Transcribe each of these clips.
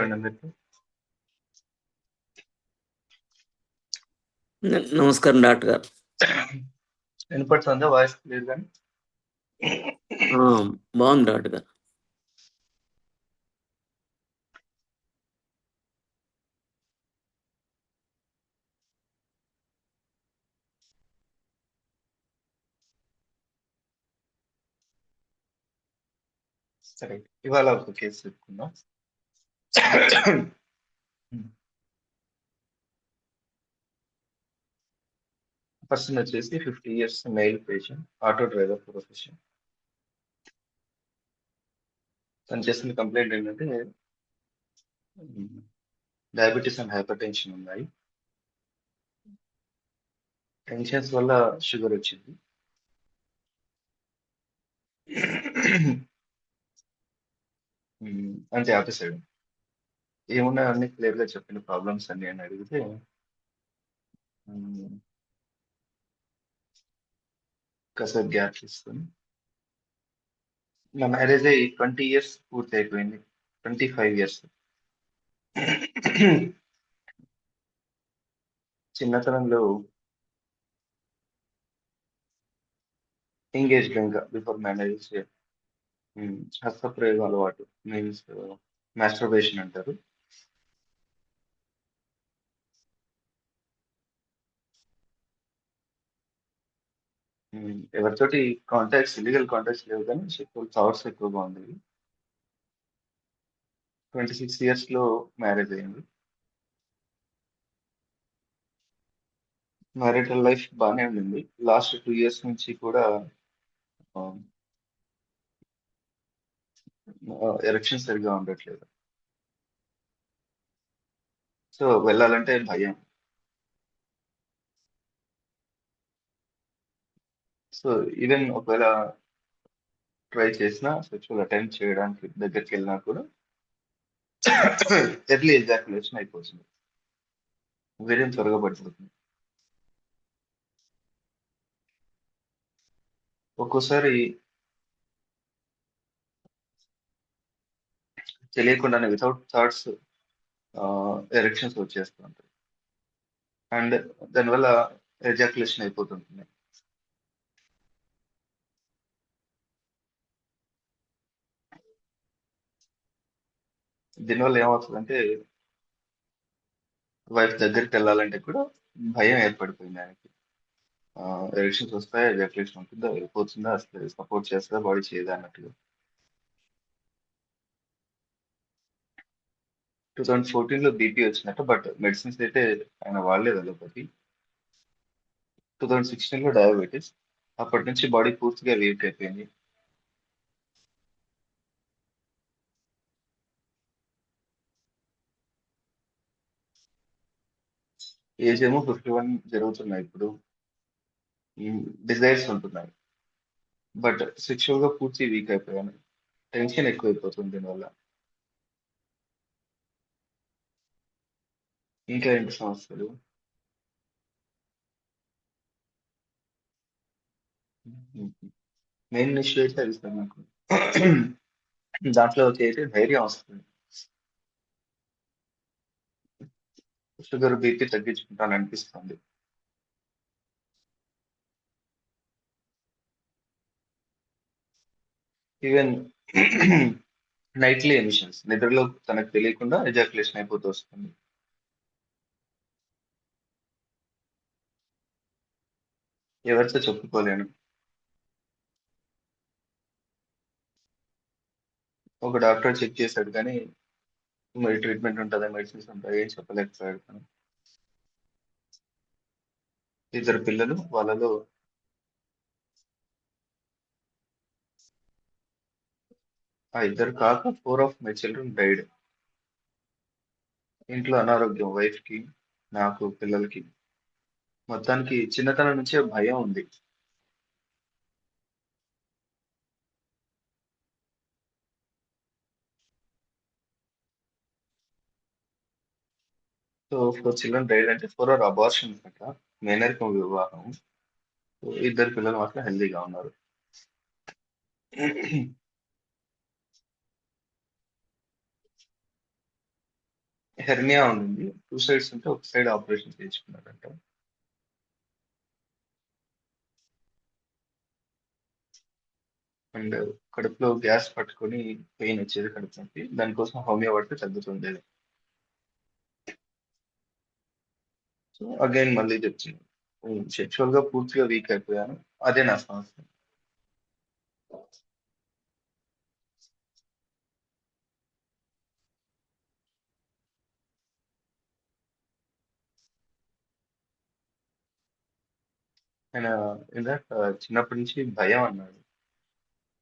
అందరికీ నమస్కారం డాక్టర్ గారు. వినపడుతుందా వాయిస్ క్లియర్ గాని? బాగుంది డాక్టర్ గారు. సరే, ఇవాళ ఒక కేసు చెప్పుకుందాం. పర్సన్ వచ్చేసి 50 years mail patient, auto driver profession. తను చేసిన కంప్లైంట్ ఏంటంటే డయాబెటీస్ అండ్ హైపర్ టెన్షన్ ఉన్నాయి. టెన్షన్స్ వల్ల షుగర్ వచ్చింది. అంతే ఆపేసాడు. ఏమున్నాయి అన్ని క్లియర్ గా చెప్పిన ప్రాబ్లమ్స్ అన్ని అని అడిగితే కాసేపు గ్యాప్ తీసుకొని నా మ్యారేజ్ అయ్యి 20 ఇయర్స్ పూర్తి అయిపోయింది. 25 ఇయర్స్. చిన్నతనంలో ఎంగేజ్ ఇంకా బిఫోర్ మ్యారేజ్ హస్తప్రయోగం అలవాటు, మీన్స్ మాస్టర్బేషన్ అంటారు. ఎవరితోటి కాంటాక్ట్స్, ఇల్లీగల్ కాంటాక్ట్స్ లేవు కానీ సెక్సువల్ థాట్స్ ఎక్కువగా ఉండేవి. 26 ఇయర్స్ లో మ్యారేజ్ అయింది. మ్యారిటల్ లైఫ్ బాగానే ఉండింది. లాస్ట్ 2 ఇయర్స్ నుంచి కూడా ఎలక్షన్ సరిగా ఉండట్లేదు. సో వెళ్ళాలంటే భయం. సో ఈవెన్ ఒకవేళ ట్రై చేసినా, సెక్చువల్ అటెంప్ట్ చేయడానికి దగ్గరికి వెళ్ళినా కూడా ఎర్లీ ఎజాకులేషన్ అయిపోతుంది, వీర్యం త్వరగా పడిపోతుంది. ఒక్కోసారి తెలియకుండానే వితౌట్ థాట్స్ ఎరెక్షన్స్ వచ్చేస్తూ ఉంటాయి, అండ్ దానివల్ల ఎజాకులేషన్ అయిపోతుంటుంది. దీనివల్ల ఏమవుతుందంటే వైఫ్ దగ్గరికి వెళ్ళాలంటే కూడా భయం ఏర్పడిపోయింది ఆయనకి. ఎరెక్షన్స్ వస్తాయా, ఎజాకులేషన్ ఉంటుందా, వెళ్ళిపోతుందా, అసలు సపోర్ట్ చేస్తుందా, బాడీ చేయదా అన్నట్టుగా. 2014 లో బీపీ వచ్చినట్టు, బట్ మెడిసిన్స్ అయితే ఆయన వాడలేదు అలోపతి. 2016 లో డయాబెటీస్. అప్పటి నుంచి బాడీ పూర్తిగా వీక్ అయిపోయింది. ఏజ్ ఏమో 51 జరుగుతున్నాయి ఇప్పుడు. డిజైర్స్ ఉంటున్నాయి, బట్ సెక్షువల్ గా పూర్తి వీక్ అయిపోయాను. టెన్షన్ ఎక్కువైపోతుంది దీనివల్ల. ఇంకా ఏంటి సమస్యలు? మెయిన్ ఇష్యూ అయితే అది సార్ నాకు. దాంట్లో అయితే ధైర్యం వస్తుంది. షుగర్ బీపీ తగ్గించుకుంటాను అనిపిస్తుంది. ఈవెన్ నైట్లీ ఎమిషన్స్, నిద్రలో తనకు తెలియకుండా ఎజాకులేషన్ అయిపోతూ వస్తుంది. ఎవరితో చెప్పుకోలేను. ఒక డాక్టర్ చెక్ చేశాడు కానీ మరి ట్రీట్మెంట్ ఉంటుందా, మెడిసిన్స్ ఉంటాయి, ఏం చెప్పలేకపోయాడు తను. 2 పిల్లలు, వాళ్ళలో ఆ 2 కాక 4 ఆఫ్ మై చిల్డ్రన్ డైడ్. ఇంట్లో అనారోగ్యం వైఫ్ కి, నాకు, పిల్లలకి. మొత్తానికి చిన్నతనం నుంచే భయం ఉంది. సో 4 చిల్డ్రన్ డైడ్ అంటే 4 ఆర్ అబార్షన్ అనమాట, మేనరికం వివాహం. సో 2 పిల్లలు మాత్రం హెల్దీగా ఉన్నారు. హెర్నియా ఉండింది. 2 సైడ్స్ ఉంటే ఒక సైడ్ ఆపరేషన్ చేయించుకున్నారంట. అండ్ కడుపులో గ్యాస్ పట్టుకొని పెయిన్ వచ్చేది కడుపు నొప్పి. దానికోసం హోమియో వాడితే తగ్గుతుండేది. సో అగైన్ మళ్ళీ చెప్తున్నాను. సెక్షువల్ గా పూర్తిగా వీక్ అయిపోయాను. అదే నా సమస్య. ఆయన ఇందాక చిన్నప్పటి నుంచి భయం అన్నాడు.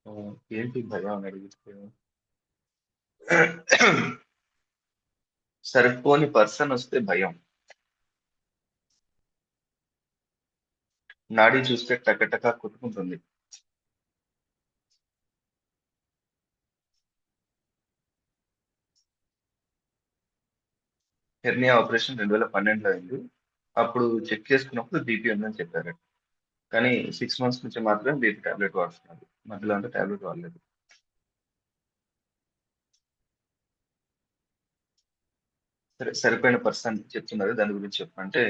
ఆ, ఏంటి భయం అని అడిగితే సరిపోని పర్సన్ వస్తే భయం. నాడీ చూస్తే టకటక కొట్టుకుంటుంది. హెర్నియా ఆపరేషన్ 2012లో అయింది. అప్పుడు చెక్ చేసుకున్నప్పుడు బీపీ ఉందని చెప్పారు. కానీ 6 మంత్స్ నుంచి మాత్రమే బీపీ టాబ్లెట్ వాడుతున్నారు. మధ్యలో అంతా టాబ్లెట్ వాడలేదు. సరే, సరిపోయిన పర్సన్ చెప్తున్నారు, దాని గురించి చెప్పంటే,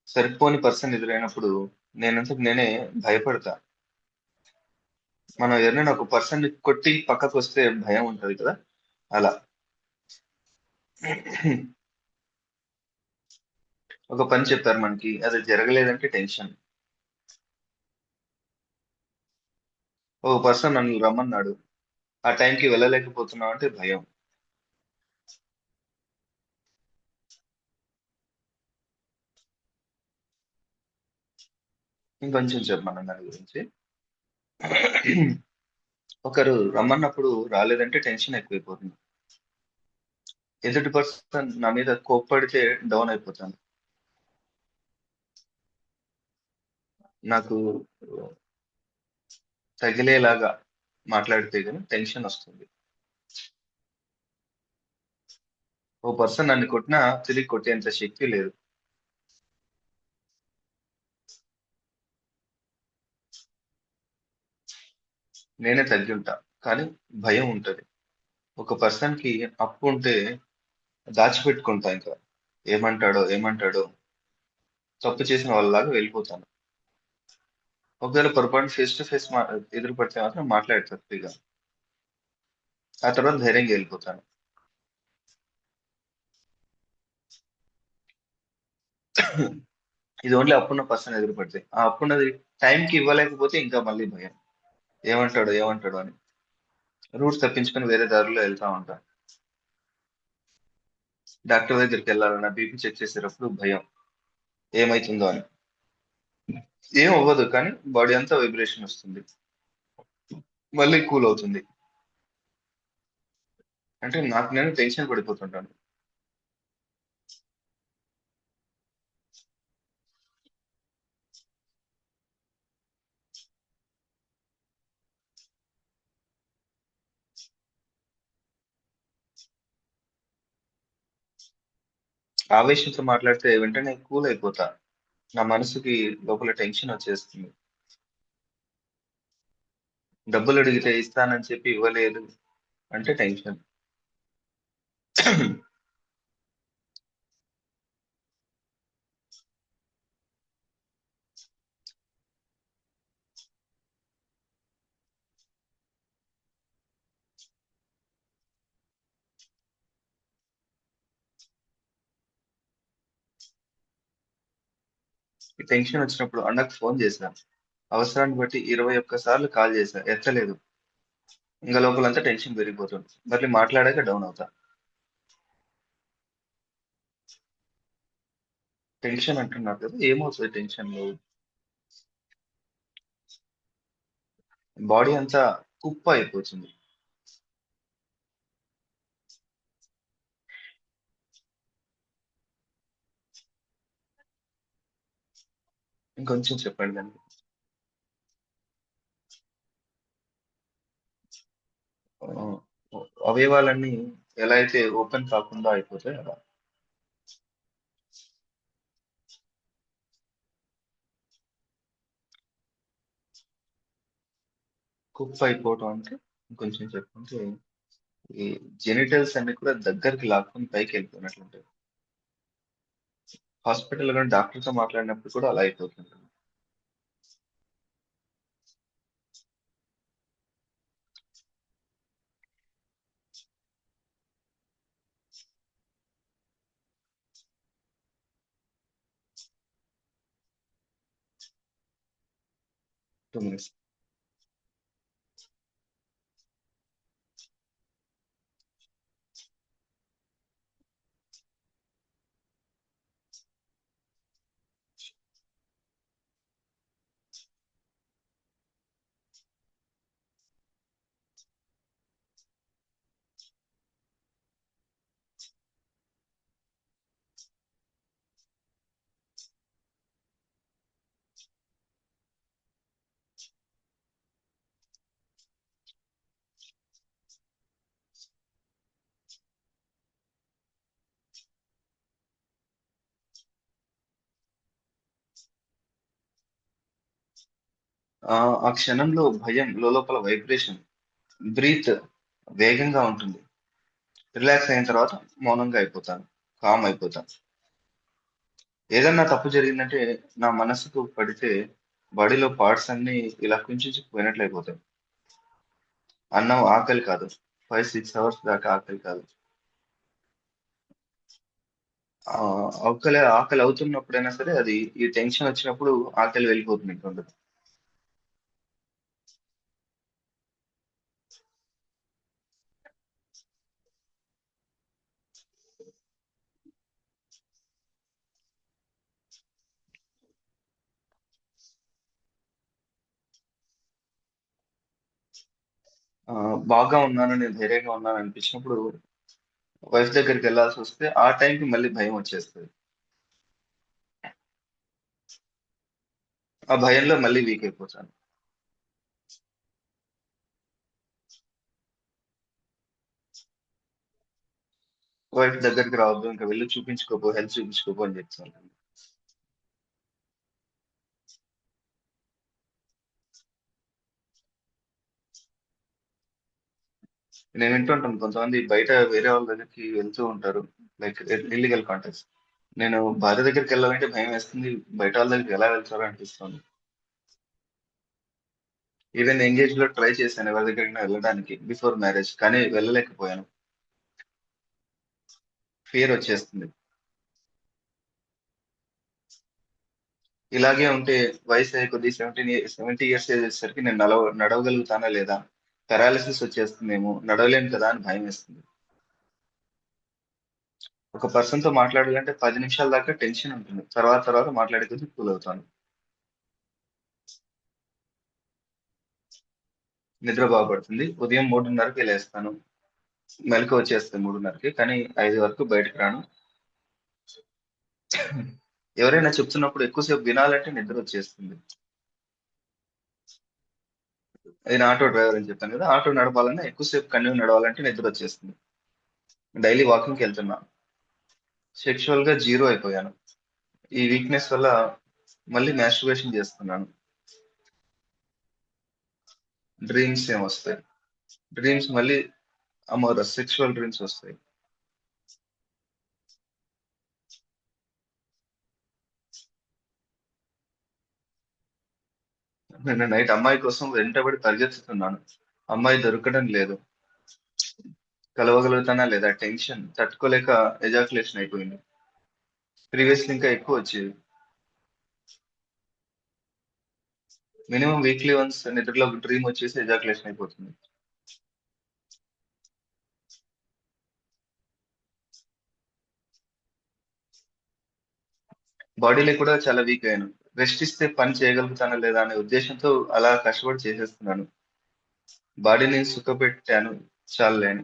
సరిపోని పర్సన్ ఎదురైనప్పుడు నేనంతకు నేనే భయపడతా. మనం ఎవరైనా ఒక పర్సన్ ని కొట్టి పక్కకు వస్తే భయం ఉంటది కదా, అలా. ఒక పని చెప్పారు మనకి, అది జరగలేదంటే టెన్షన్. ఒక పర్సన్ నన్ను రమ్మన్నాడు, ఆ టైంకి వెళ్ళలేకపోతున్నావు అంటే భయం. ఇంకొంచెం చెప్పమన్నాను దాని గురించి. ఒకరు రమ్మన్నప్పుడు రాలేదంటే టెన్షన్ ఎక్కువైపోతుంది. ఎదుటి పర్సన్ నా మీద కోప్పడితే డౌన్ అయిపోతాను. నాకు తగిలేలాగా మాట్లాడితే కానీ టెన్షన్ వస్తుంది. ఓ పర్సన్ నన్ను కొట్టినా తిరిగి కొట్టేంత శక్తి లేదు. నేనే తగ్గి ఉంటా, కానీ భయం ఉంటది. ఒక పర్సన్ కి అప్పు ఉంటే దాచిపెట్టుకుంటా ఇంకా. ఏమంటాడో ఏమంటాడో, తప్పు చేసిన వాళ్ళలాగా వెళ్ళిపోతాను. ఒకవేళ పొరపాటు ఫేస్ టు ఫేస్ ఎదురు పడితే మాత్రం మాట్లాడతాను ఫ్రీగా. ఆ తర్వాత ధైర్యంగా వెళ్ళిపోతాను. ఇది ఓన్లీ అప్పున్న పర్సన్ ఎదురు పడితే. ఆ అప్పున్నది టైంకి ఇవ్వలేకపోతే ఇంకా మళ్ళీ భయం. ఏమంటాడో ఏమంటాడో అని రూట్స్ తప్పించుకొని వేరే దారిలో వెళ్తా ఉంటాను. డాక్టర్ దగ్గరికి వెళ్ళాలన్నా బీపీ చెక్ చేసేటప్పుడు భయం, ఏమైతుందో అని. ఏం అవ్వదు, కానీ బాడీ అంతా వైబ్రేషన్ వస్తుంది, మళ్ళీ కూల్ అవుతుంది. అంటే నాకు నేను టెన్షన్ పడిపోతుంటాను. ఆవేశంతో మాట్లాడితే వెంటనే కూల్ అయిపోతా. నా మనసుకి లోపల టెన్షన్ వచ్చేస్తుంది. డబ్బులు అడిగితే ఇస్తానని చెప్పి ఇవ్వలేదు అంటే టెన్షన్. ఈ టెన్షన్ వచ్చినప్పుడు అన్నకు ఫోన్ చేశాను. అవసరాన్ని బట్టి 21 సార్లు కాల్ చేశా, ఎత్తలేదు. ఇంకా లోపలంతా టెన్షన్ పెరిగిపోతుంది. మళ్ళీ మాట్లాడాక డౌన్ అవుతా. టెన్షన్ అంటున్నారు కదా, ఏమవుతుంది టెన్షన్ లో? బాడీ అంతా కుప్ప అయిపోతుంది. ఇంకొంచెం చెప్పండి దానికి. ఆ, అవయవాలన్నీ ఎలా అయితే ఓపెన్ కాకుండా అయిపోతాయి అలా. కుప్ప అయిపోవటం అంటే ఇంకొంచెం చెప్పండి. ఈ జెనిటల్స్ అన్ని కూడా దగ్గరికి లాక్కుని పైకి వెళ్ళిపోయినట్లుంటాయి. హాస్పిటల్ కానీ డాక్టర్తో మాట్లాడినప్పుడు కూడా అలా అయిపోతుంటుంది. Two minutes. ఆ క్షణంలో భయం, లోపల వైబ్రేషన్, బ్రీత్ వేగంగా ఉంటుంది. రిలాక్స్ అయిన తర్వాత మౌనంగా అయిపోతాను, కామ్ అయిపోతాను. ఏదన్నా తప్పు జరిగిందంటే నా మనసుకు పడితే బాడీలో పార్ట్స్ అన్ని ఇలా కుంచుకుపోయినట్లు అయిపోతాయి. అన్నం ఆకలి కాదు, 5-6 అవర్స్ దాకా ఆకలి కాదు. ఆ, ఆకలి ఆకలి అవుతున్నప్పుడైనా సరే అది ఈ టెన్షన్ వచ్చినప్పుడు ఆకలి వెళ్ళిపోతుంది, ఇంకా ఉండదు. ఆ, బాగా ఉన్నాను, నేను ధైర్యంగా ఉన్నాను అనిపించినప్పుడు వైఫ్ దగ్గరికి వెళ్ళాల్సి వస్తే ఆ టైంకి మళ్ళీ భయం వచ్చేస్తుంది. ఆ భయంలో మళ్ళీ వీక్ అయిపోతాను. వైఫ్ దగ్గరికి రావద్దు, ఇంకా వెళ్ళి చూపించుకోపో, హెల్త్ చూపించుకోపో అని చెప్తాను. నేను వింటుంటాను కొంతమంది బయట వేరే వాళ్ళ దగ్గరికి వెళ్తూ ఉంటారు, లైక్ ఇల్లీగల్ కాంటాక్ట్స్. నేను భార్య దగ్గరికి వెళ్ళాలంటే భయం వేస్తుంది, బయట వాళ్ళ దగ్గరికి ఎలా వెళ్తారో అనిపిస్తుంది. ఈవెన్ ఎంగేజ్ లో ట్రై చేశాను ఎవరి దగ్గరైనా వెళ్ళడానికి బిఫోర్ మ్యారేజ్, కానీ వెళ్ళలేకపోయాను. ఫియర్ వచ్చేస్తుంది. ఇలాగే ఉంటే వయసు అయ్యే కొద్ది 70 ఇయర్స్ ఏజ్ వచ్చేసరికి నేను నడవగలుగుతానా లేదా, పెరాలిసిస్ వచ్చేస్తుందేమో, నడవలేను కదా అని భయం వేస్తుంది. ఒక పర్సన్ తో మాట్లాడాలంటే 10 నిమిషాల దాకా టెన్షన్ ఉంటుంది, తర్వాత తర్వాత మాట్లాడే కొద్దీ కూల్ అవుతాను. నిద్ర బాగుపడుతుంది, ఉదయం 3:30కి లేస్తాను. మెలకు వచ్చేస్తుంది 3:30కి, కానీ 5 వరకు బయటకు రాను. ఎవరైనా చెప్తున్నప్పుడు ఎక్కువసేపు వినాలంటే నిద్ర వచ్చేస్తుంది. నేను ఆటో డ్రైవర్ అని చెప్పాను కదా, ఆటో నడపాలన్నా ఎక్కువసేపు కంటిన్యూ నడవాలంటే నిద్ర వచ్చేస్తుంది. డైలీ వాకింగ్కి వెళ్తున్నా. సెక్షువల్ గా జీరో అయిపోయాను. ఈ వీక్నెస్ వల్ల మళ్ళీ మాస్టర్బేషన్ చేస్తున్నాను. డ్రీమ్స్ ఏం వస్తాయి, డ్రీమ్స్ మళ్ళీ అమోర సెక్షువల్ డ్రీమ్స్ వస్తాయి. నేను నైట్ అమ్మాయి కోసం వెంటబడి పరిగెత్తుతున్నాను, అమ్మాయి దొరకడం లేదు. కలవగలుగుతానా లేదా, టెన్షన్ తట్టుకోలేక ఎజాకులేషన్ అయిపోయింది. ప్రీవియస్లీ ఇంకా ఎక్కువ వచ్చేది. మినిమం వీక్లీ వన్స్ నిద్రలో ఒక డ్రీమ్ వచ్చేసి ఎజాకులేషన్ అయిపోతుంది. బాడీలో కూడా చాలా వీక్ అయ్యాను. రెస్ట్ ఇస్తే పని చేయగలుగుతానా లేదా అనే ఉద్దేశంతో అలా కష్టపడి చేసేస్తున్నాను. బాడీని సుఖపెట్టాను చాలులే అని.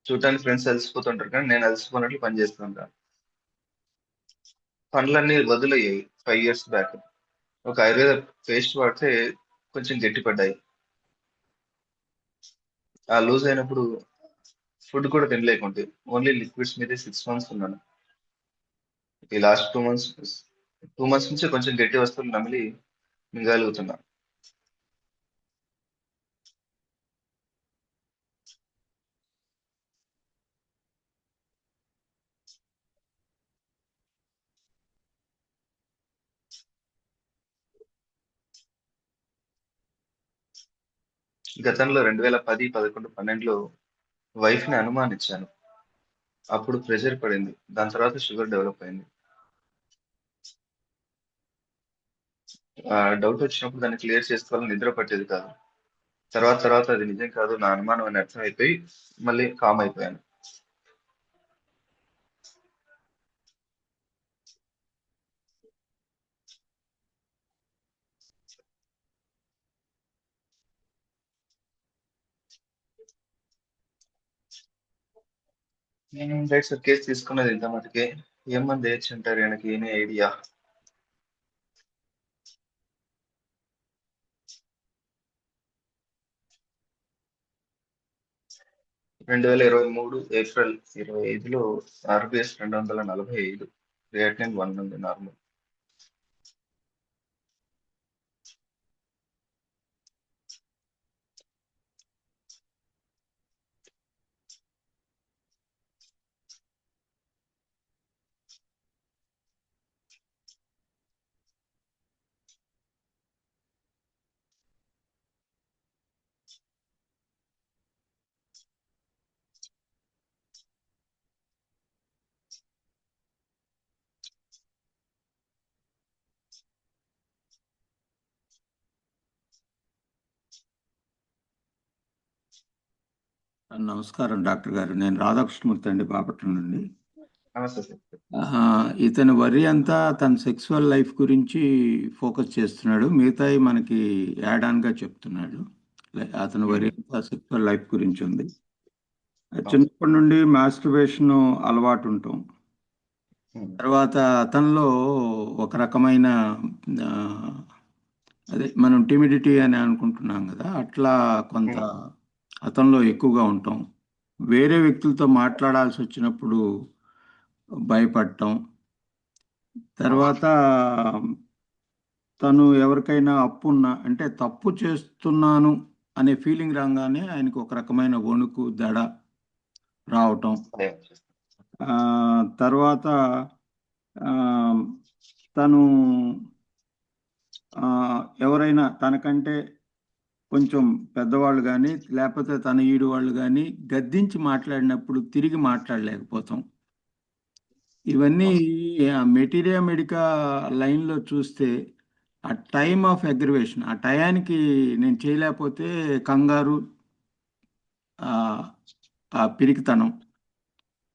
చూడటానికి ఫ్రెండ్స్ అలసిపోతుంటారు కానీ నేను అలసిపోయినట్లు పని చేస్తుంటాను. పనులన్నీ వదిలయ్యాయి 5 ఇయర్స్ బ్యాక్. ఒక ఆయుర్వేద పేస్ట్ వాడితే కొంచెం గట్టిపడ్డాయి. ఆ లూజ్ అయినప్పుడు ఫుడ్ కూడా తినలేకుంటే ఓన్లీ లిక్విడ్స్ మీదే 6 మంత్స్ ఉన్నాను. ఈ లాస్ట్ 2 మంత్స్ నుంచి కొంచెం గట్టి వస్తువులు నమిలి మింగలుగుతున్నా. గతంలో 2010, 11, 12లో వైఫ్ని అనుమానించాను. అప్పుడు ప్రెషర్ పడింది. దాని తర్వాత షుగర్ డెవలప్ అయింది. డౌట్ వచ్చినప్పుడు దాన్ని క్లియర్ చేసుకోవాలని నిద్ర పట్టేది కాదు. తర్వాత తర్వాత అది నిజం కాదు, నా అనుమానం అని అర్థం అయిపోయి మళ్ళీ కామ్ అయిపోయాను. రైట్ సార్, కేసు తీసుకున్నది ఇంత మటుకే. ఏం మంది వేయచ్చు అంటారు వెనక్కి, ఏనే ఐడియా? 2023 ఏప్రిల్ 25లో RBS 245, క్రియాటినిన్ 1 ఉంది నార్మల్. నమస్కారం డాక్టర్ గారు. నేను రాధాకృష్ణమూర్తి అండి, బాపట్ల నుండి. నమస్తే సార్. ఇతని వరి అంతా తన సెక్సువల్ లైఫ్ గురించి ఫోకస్ చేస్తున్నాడు. మిగతాయి మనకి యాడ్ ఆన్గా చెప్తున్నాడు. అతని వరి అంతా సెక్సువల్ లైఫ్ గురించి ఉంది. చిన్నప్పటి నుండి మాస్టర్బేషన్ అలవాటు ఉంటాం. తర్వాత అతనిలో ఒక రకమైన ఆ, అదే మనం టిమిడిటీ అని అనుకుంటున్నాం కదా, అట్లా కొంత అతనిలో ఎక్కువగా ఉంటాం. వేరే వ్యక్తులతో మాట్లాడాల్సి వచ్చినప్పుడు భయపడటం. తర్వాత తను ఎవరికైనా అప్పున్నా, అంటే తప్పు చేస్తున్నాను అనే ఫీలింగ్ రాగానే ఆయనకు ఒక రకమైన వణుకు, దడ రావటం. తర్వాత ఆ, తను ఎవరైనా తనకంటే కొంచెం పెద్దవాళ్ళు కానీ లేకపోతే తన ఈడు వాళ్ళు కానీ గద్దించి మాట్లాడినప్పుడు తిరిగి మాట్లాడలేకపోతాం. ఇవన్నీ మెటీరియా మెడికా లైన్లో చూస్తే ఆ టైమ్ ఆఫ్ అగ్రివేషన్, ఆ టయానికి నేను చేయలేకపోతే కంగారు, ఆ ఆ పిరికితనం,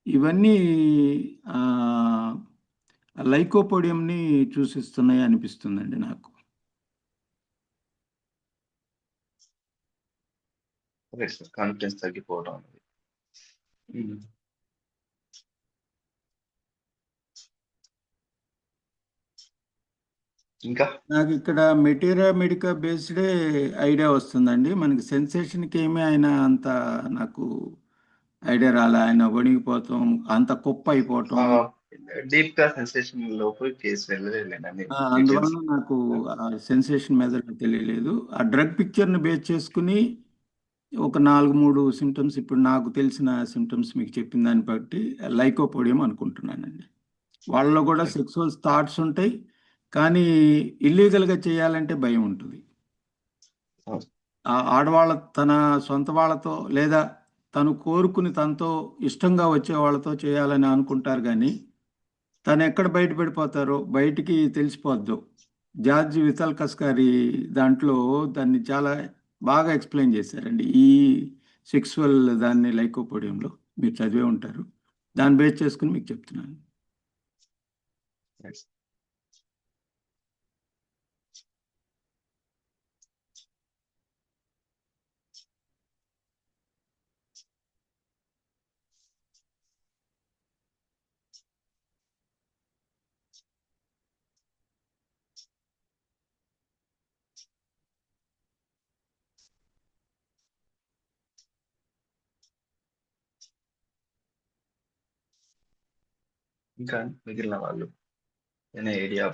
ఇవన్నీ లైకోపోడియంని సూచిస్తున్నాయి అనిపిస్తుందండి నాకు. కాన్ఫిడెన్స్ తగ్గిపోవడం అనేది. ఇంకా నాకు ఇక్కడ మెటీరియా మెడికా బేస్డే ఐడియా వస్తుందండి. మనకి సెన్సేషన్కి ఏమీ ఆయన అంత నాకు ఐడియా రాలే. ఆయన వణిగిపోవటం, అంత కుప్ప అయిపోవటం, డీప్ గా సెన్సేషన్ లోపు కేసు వెళ్ళలేదండి. అందువల్ల నాకు సెన్సేషన్ మీద తెలియలేదు. ఆ డ్రగ్ పిక్చర్ని బేస్ చేసుకుని ఒక 4-3 సిమ్టమ్స్, ఇప్పుడు నాకు తెలిసిన సిమ్టమ్స్ మీకు చెప్పిన దాన్ని బట్టి లైకోపోడియం అనుకుంటున్నానండి. వాళ్ళలో కూడా సెక్సువల్ థాట్స్ ఉంటాయి, కానీ ఇల్లీగల్గా చేయాలంటే భయం ఉంటుంది. ఆడవాళ్ళ తన సొంత వాళ్ళతో లేదా తను కోరుకుని తనతో ఇష్టంగా వచ్చే వాళ్ళతో చేయాలని అనుకుంటారు, కానీ తను ఎక్కడ బయటపడిపోతారో బయటికి తెలిసిపోద్దు. జార్జ్ వితల్కస్ గారి దాంట్లో దాన్ని చాలా బాగా ఎక్స్ప్లెయిన్ చేశారండి. ఈ సెక్సువల్ దాన్ని లైకోపోడియంలో మీరు చదివే ఉంటారు. దాన్ని బేస్ చేసుకుని మీకు చెప్తున్నాను. ఇంకా మిగిలిన వాళ్ళు ఏమైనా ఐడియా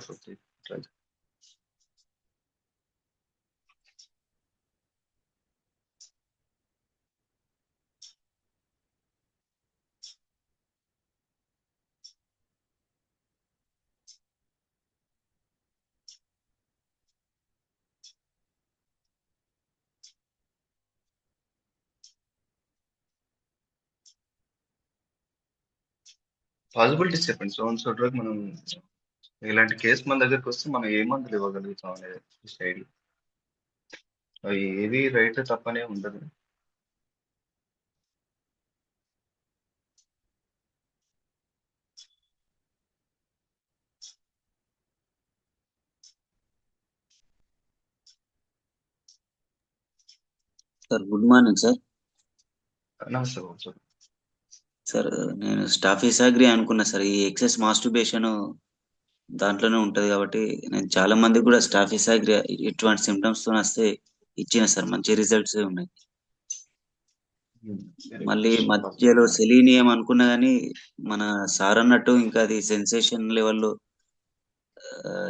పాసిబిలిటీస్ చెప్పండి. సో డ్రగ్ మనం ఇలాంటి కేసు మన దగ్గరికి వస్తే మనం ఏ మందులు ఇవ్వగలుగుతాం అనేది ఐడియా. అవి ఏవి రైట్ తప్పనే ఉండదు. Sir good morning sir. నమస్తే బాబు సార్. సార్ నేను స్టాఫిసాగ్రి అనుకున్నా సార్. ఈ ఎక్సెస్ మాస్టర్బేషన్ దాంట్లోనే ఉంటది కాబట్టి నేను చాలా మంది కూడా స్టాఫిసాగ్రి ఇటువంటి సిమ్టమ్స్ తో వస్తే ఇచ్చిన సార్, మంచి రిజల్ట్స్ ఉన్నాయి. మళ్ళీ మధ్యలో సెలీనియం అనుకున్నా కానీ మన సార్ అన్నట్టు ఇంకా అది సెన్సేషన్ లెవెల్లో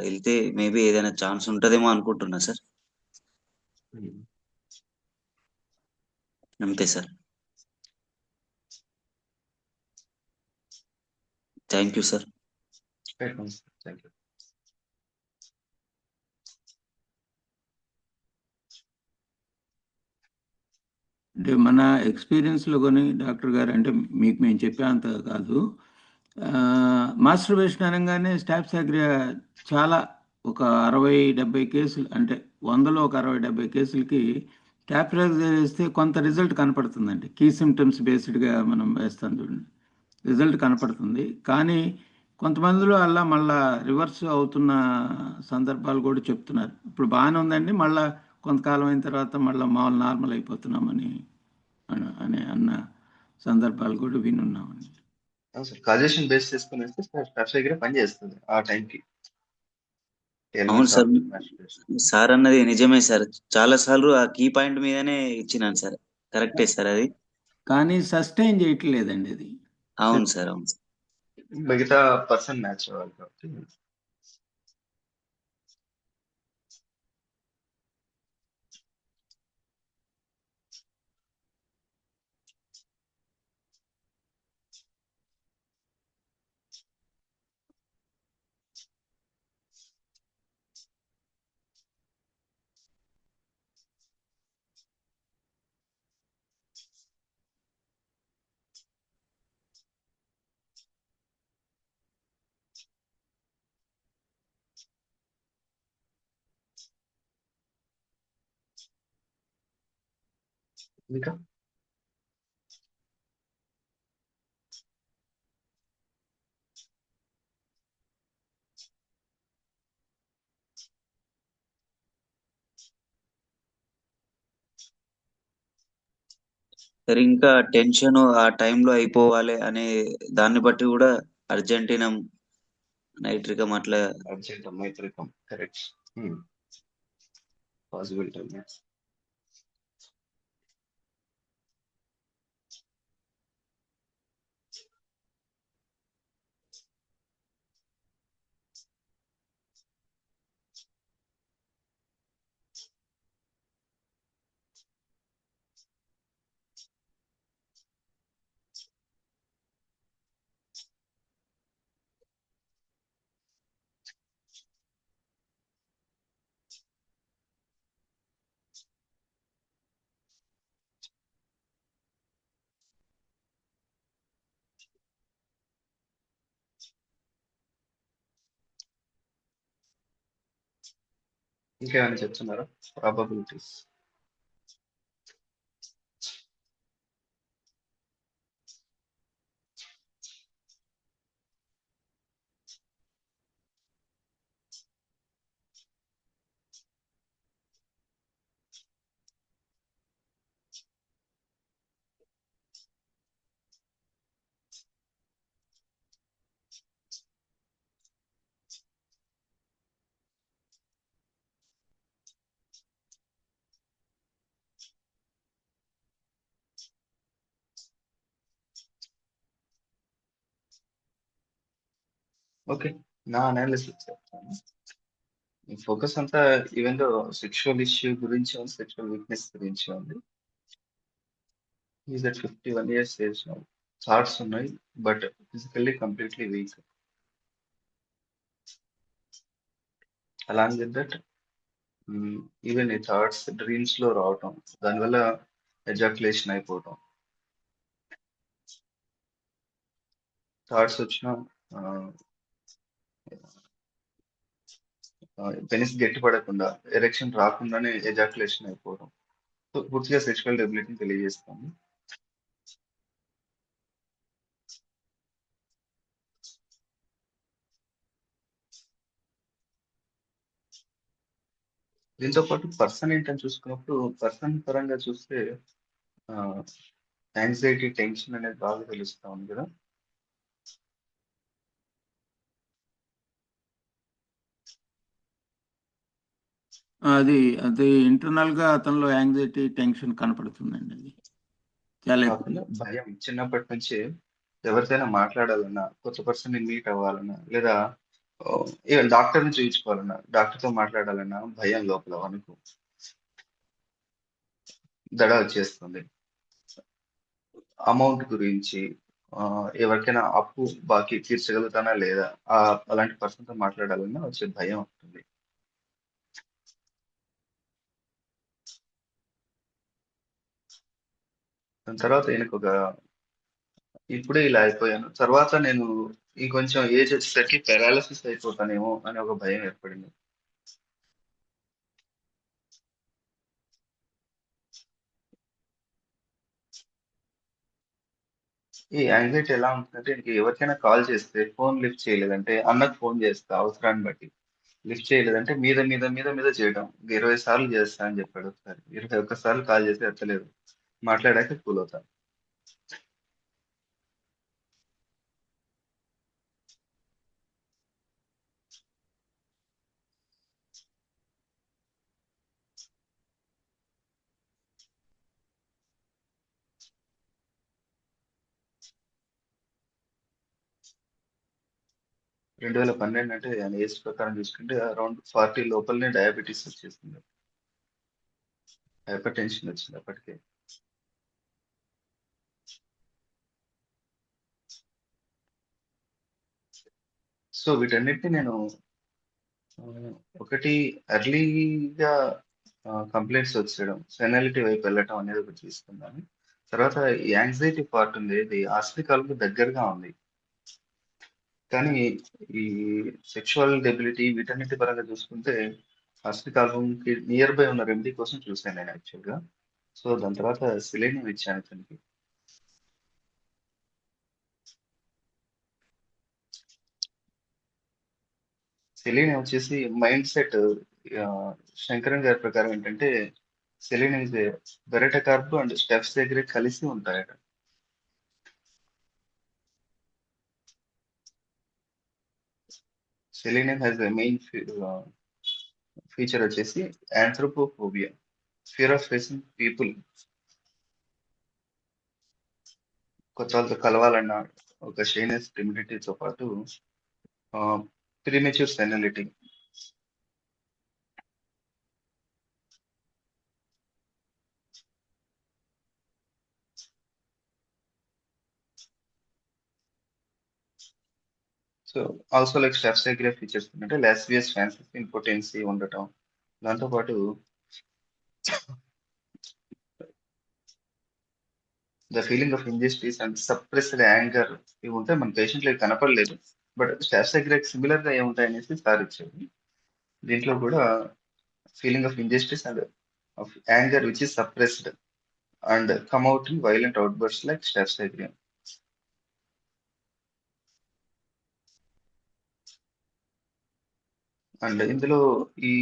వెళ్తే మేబీ ఏదైనా ఛాన్స్ ఉంటదేమో అనుకుంటున్నా సార్. అంతే sir. Thank you sir. Thank you. అంటే మన ఎక్స్పీరియన్స్లో కొని డాక్టర్ గారు, అంటే మీకు మేము చెప్పేంత కాదు, మాస్టర్బేషన్ అనగానే స్టాఫిసాగ్రియా చాలా ఒక 60-70 కేసులు, అంటే 100లో ఒక 60-70 కేసులకి స్టాఫిసాగ్రియా వేస్తే కొంత రిజల్ట్ కనపడుతుందండి. కీ సిమ్టమ్స్ బేస్డ్గా మనం వేస్తాం చూడండి, రిజల్ట్ కనపడుతుంది. కానీ కొంతమందిలో అలా మళ్ళా రివర్స్ అవుతున్న సందర్భాలు కూడా చెప్తున్నారు. ఇప్పుడు బాగానే ఉందండి, మళ్ళీ కొంతకాలం అయిన తర్వాత మళ్ళీ మామూలు నార్మల్ అయిపోతున్నామని అన్న సందర్భాలు కూడా వినున్నామండి. కాజేషన్ బేస్ చేసుకుని వేస్తే స్టాఫిసాగ్రియా పని చేస్తుంది ఆ టైంకి. అవును సార్, సార్ అన్నది నిజమే సార్. చాలా సార్లు ఆ కీ పాయింట్ మీదనే ఇచ్చినాను సార్. కరెక్టే సార్ అది. కానీ సస్టైన్ చేయట్లేదండి అది. అవును సార్, అవును సార్. మిగతా పర్సన్ మ్యాచ్ అవ్వాలి కాబట్టి. ఇంకా సార్ ఇంకా టెన్షన్ ఆ టైంలో అయిపోవాలి అనే దాన్ని బట్టి కూడా అర్జెంటీనం, నైట్రికం అట్లా. అర్జెంట్ మైత్రికం కరెక్ట్ పాసిబిలిటీ. ఇంకేమైనా చెప్తున్నారా ప్రాబబిలిటీస్? ఓకే, నా అనాలిసిస్ చెప్తాను. ఫోకస్ అంతా ఈవెన్ దో సెక్షువల్ ఇష్యూ గురించి ఉంది, సెక్షువల్ వీక్నెస్ గురించి ఉంది. Is at 51 years age. Thoughts ఉన్నాయి but physically completely weak. Along with that even ఈ థాట్స్ డ్రీమ్స్ లో రావటం, దానివల్ల ఎజాక్యులేషన్ అయిపోవటం, థాట్స్ వచ్చినా పెనిస్ గట్టి పడకుండా ఎరెక్షన్ రాకుండానే ఎజాకులేషన్ అయిపోవడం. సో పూర్తిగా సెక్షువల్ డెబిలిటీని తెలియజేస్తాము. దీంతో పాటు పర్సన్ ఏంటని చూసుకున్నప్పుడు పర్సన్ పరంగా చూస్తే యాంగ్జైటీ, టెన్షన్ అనేది బాగా తెలుస్తా ఉంది కదా. అది అది ఇంటర్నల్ గా అతనిలో యాంగ్జైటీ, టెన్షన్ కనపడుతుందండి. అది చాలా ఎక్కువ. కాకుండా భయం చిన్నప్పటి నుంచి ఎవరితోనైనా మాట్లాడాలన్నా, కొత్త పర్సన్ ని మీట్ అవ్వాలన్నా, లేదా డాక్టర్ని చూపించుకోవాలన్నా, డాక్టర్తో మాట్లాడాలన్నా భయం లోపల వణుకు, దడ వచ్చేస్తుంది. అమౌంట్ గురించి ఎవరికైనా అప్పు బాకీ తీర్చగలుగుతానా లేదా అలాంటి పర్సన్తో మాట్లాడాలన్నా వచ్చే భయం ఉంటుంది. దాని తర్వాత ఈయనకు ఇప్పుడే ఇలా అయిపోయాను, తర్వాత నేను ఇంకొంచెం ఏజ్ వచ్చేసరికి పారాలసిస్ అయిపోతానేమో అని ఒక భయం ఏర్పడింది. ఈ యాంగ్జైటీ ఎలా ఉంటుందంటే, ఇంక ఎవరికైనా కాల్ చేస్తే ఫోన్ లిఫ్ట్ చేయలేదంటే అన్నకు ఫోన్ చేస్తా అవసరాన్ని బట్టి, లిఫ్ట్ చేయలేదంటే మీద మీద మీద మీద చేయడం. 20 సార్లు చేస్తా అని చెప్పాడు ఒకసారి. 21 సార్లు కాల్ చేసి ఎత్తలేదు, మాట్లాడాక కూల్ అవుతా. రెండు వేల 12 అంటే ఆయన ఏజ్ ప్రకారం చూసుకుంటే అరౌండ్ 40 లోపలనే డయాబెటీస్ వచ్చేసింది, హైపర్ టెన్షన్ వచ్చింది అప్పటికే. సో వీటన్నిటిని నేను ఆ, ఒకటి ఎర్లీగా కంప్లైంట్స్ వచ్చేయడం, సెనాలిటీ వైపు వెళ్ళటం అనేది ఒకటి తీసుకున్నాను. తర్వాత ఈ యాంగ్జైటీ పార్ట్ ఉంది, ఇది ఆస్తికాలకు దగ్గరగా ఉంది. కానీ ఈ సెక్షువల్ డెబిలిటీ వీటన్నిటి పరంగా చూసుకుంటే ఆస్తికాలంకి నియర్ బై ఉన్న రెమెడీ కోసం చూశాను నేను యాక్చువల్గా. సో దాని తర్వాత సెలీనియం ఇచ్చాను అతనికి. సెలీనియం వచ్చేసి మైండ్ సెట్. శంకరన్ గారి ప్రకారం ఏంటంటే సెలీనియం ఇస్ బెరట కార్బ్ అండ్ స్టెప్స్ దగ్గర కలిసి ఉంటాయట. Selenium has the main feature వచ్చేసి anthropophobia, fear of facing people. కొత్త వాళ్ళతో కలవాలన్న ఒక షైనెస్, టిమిడిటీతో పాటు premature senility. So also like స్టెప్స్ దగ్గర ఫీచర్స్ ఏంటంటే లాస్వియస్ ఫ్యాన్సీ, ఇంపోటెన్సీ ఉండటం. దాంతోపాటు the feeling of injustice and suppressed anger ఇవి ఉంటే మన పేషెంట్లు కనపడలేదు. బట్ స్టాఫ్ దగ్గర సిమిలర్ గా ఏముంటాయి అనేసి సార్ ఇచ్చారు. దీంట్లో కూడా feeling of injustice and of anger which is suppressed and come out in violent outburst like staff దగ్గర. అండ్ ఇందులో ఈ